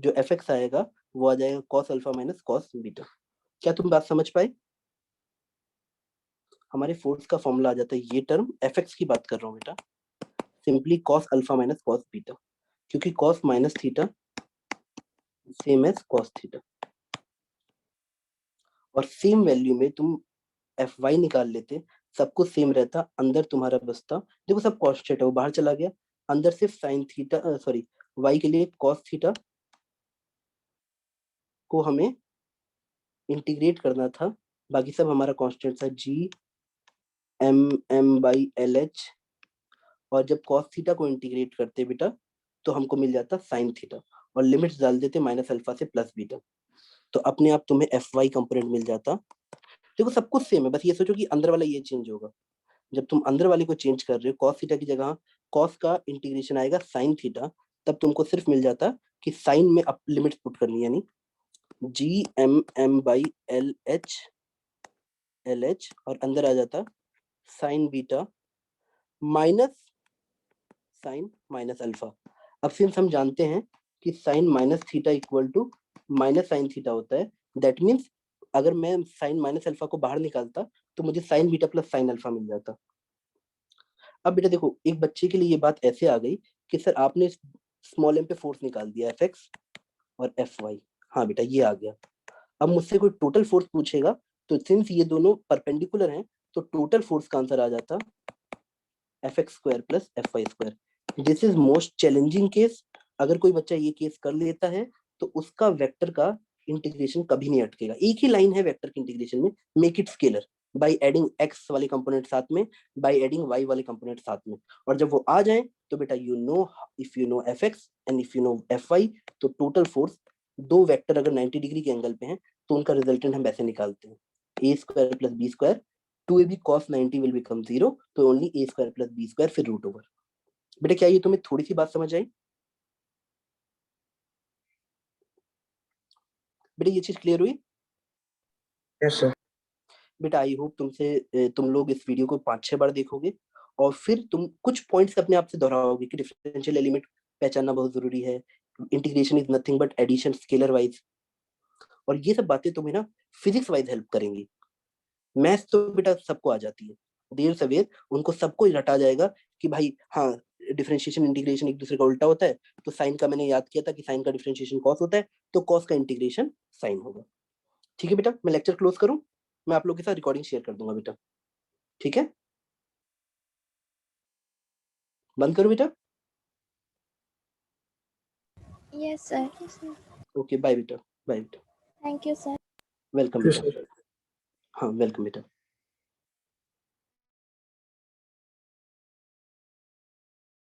जो एफ एक्स आएगा वो आ जाएगा cos alpha minus cos beta. क्या तुम बात समझ पाए? हमारे फोर्स का फॉर्मूला आ जाता है, ये टर्म एफ एक्स की बात कर रहा हूँ बेटा, simply cos alpha minus cos beta, क्योंकि cos minus theta same as cos theta, और सेम वैल्यू में तुम एफ वाई निकाल लेते, सब कुछ सेम रहता, अंदर तुम्हारा बचता, देखो सब कॉन्स्टेंट है वो बाहर चला गया, अंदर सिर्फ साइन थीटा सॉरी वाई के लिए कॉस थीटा को हमें इंटीग्रेट करना था, बाकी सब हमारा कांस्टेंट था G m m by l H, और जब कॉस थीटा को इंटीग्रेट करते बेटा तो हमको मिल जाता साइन थीटा, और लिमिट्स डाल देते माइनस अल्फा से प्लस बीटा, तो अपने आप तुम्हें एफ वाई कंपोनेंट मिल जाता। देखो सब कुछ सेम है, बस ये सोचो कि अंदर वाला ये चेंज होगा, जब तुम अंदर वाले को चेंज कर रहे हो कॉस थीटा की जगह कॉस का इंटीग्रेशन आएगा साइन थीटा, तब तुमको सिर्फ मिल जाता कि साइन में अब लिमिट्स पुट करनी है, यानी G m m by l H, और अंदर आ जाता sine beta minus sine minus alpha. अब सिंस हम जानते हैं कि sine minus theta equal to minus sine theta होता है, दैट मीन्स अगर मैं साइन माइनस अल्फा को बाहर निकालता तो मुझे sine beta plus sine alpha मिल जाता। अब बेटा देखो एक बच्चे के लिए ये बात ऐसे आ गई कि सर आपने स्मॉल एम पे फोर्स निकाल दिया एफ एक्स और एफ वाई, हाँ बेटा ये आ गया। अब मुझसे कोई टोटल फोर्स पूछेगा तो सिंस ये दोनों परपेंडिकुलर हैं तो टोटल फोर्स का आंसर आ जाता f x square plus f y square. This is most challenging case, अगर कोई बच्चा ये केस कर लेता है तो उसका वेक्टर का इंटीग्रेशन कभी नहीं अटकेगा। एक ही लाइन है वेक्टर के इंटीग्रेशन में, make it scalar by adding x वाले कंपोनेंट साथ में, बाय एडिंग वाई वाले कंपोनेंट साथ में, और जब वो आ जाए तो बेटा you know if you know f x and if you know f y, तो टोटल फोर्स दो वेक्टर अगर 90 डिग्री के एंगल पे हैं तो उनका रिजल्टेंट हम वैसे निकालते हैं, A square plus B square, 2ab cos 90 will become 0, तो only a square plus b square फिर रूट ओवर। बेटा क्या ये तुम्हें थोड़ी सी बात समझ आई? बेटा ये चीज क्लियर हुई? Yes, sir. बेटा आई होप तुम लोग इस वीडियो को 5-6 बार देखोगे और फिर तुम कुछ पॉइंट्स अपने आप से दोहराओगे कि डिफरेंशियल एलिमेंट पहचानना बहुत जरूरी है, integration is nothing but addition scalar wise, और ये सब बातें तुम्हें ना फिजिक्स वाइज हेल्प करेंगी। मैथ्स तो बेटा सबको आ जाती है, देर सवेर उनको सबको रटा जाएगा कि भाई हाँ डिफरेंशिएशन इंटीग्रेशन एक दूसरे का उल्टा होता है, तो साइन का मैंने याद किया था कि साइन का डिफरेंशिएशन कॉस होता है, तो कॉस का इंटीग्रेशन साइन होगा। ठीक है बेटा, मैं लेक्चर क्लोज करूं? मैं आप लोगों के साथ रिकॉर्डिंग शेयर कर दूंगा बेटा। ठीक है, बंद करूं बेटा? Yes, sir. ओके, बाय बेटा, बाय बेटा, Thank you, sir. Welcome Yes, बेटा। sir. हाँ वेलकम बेटा।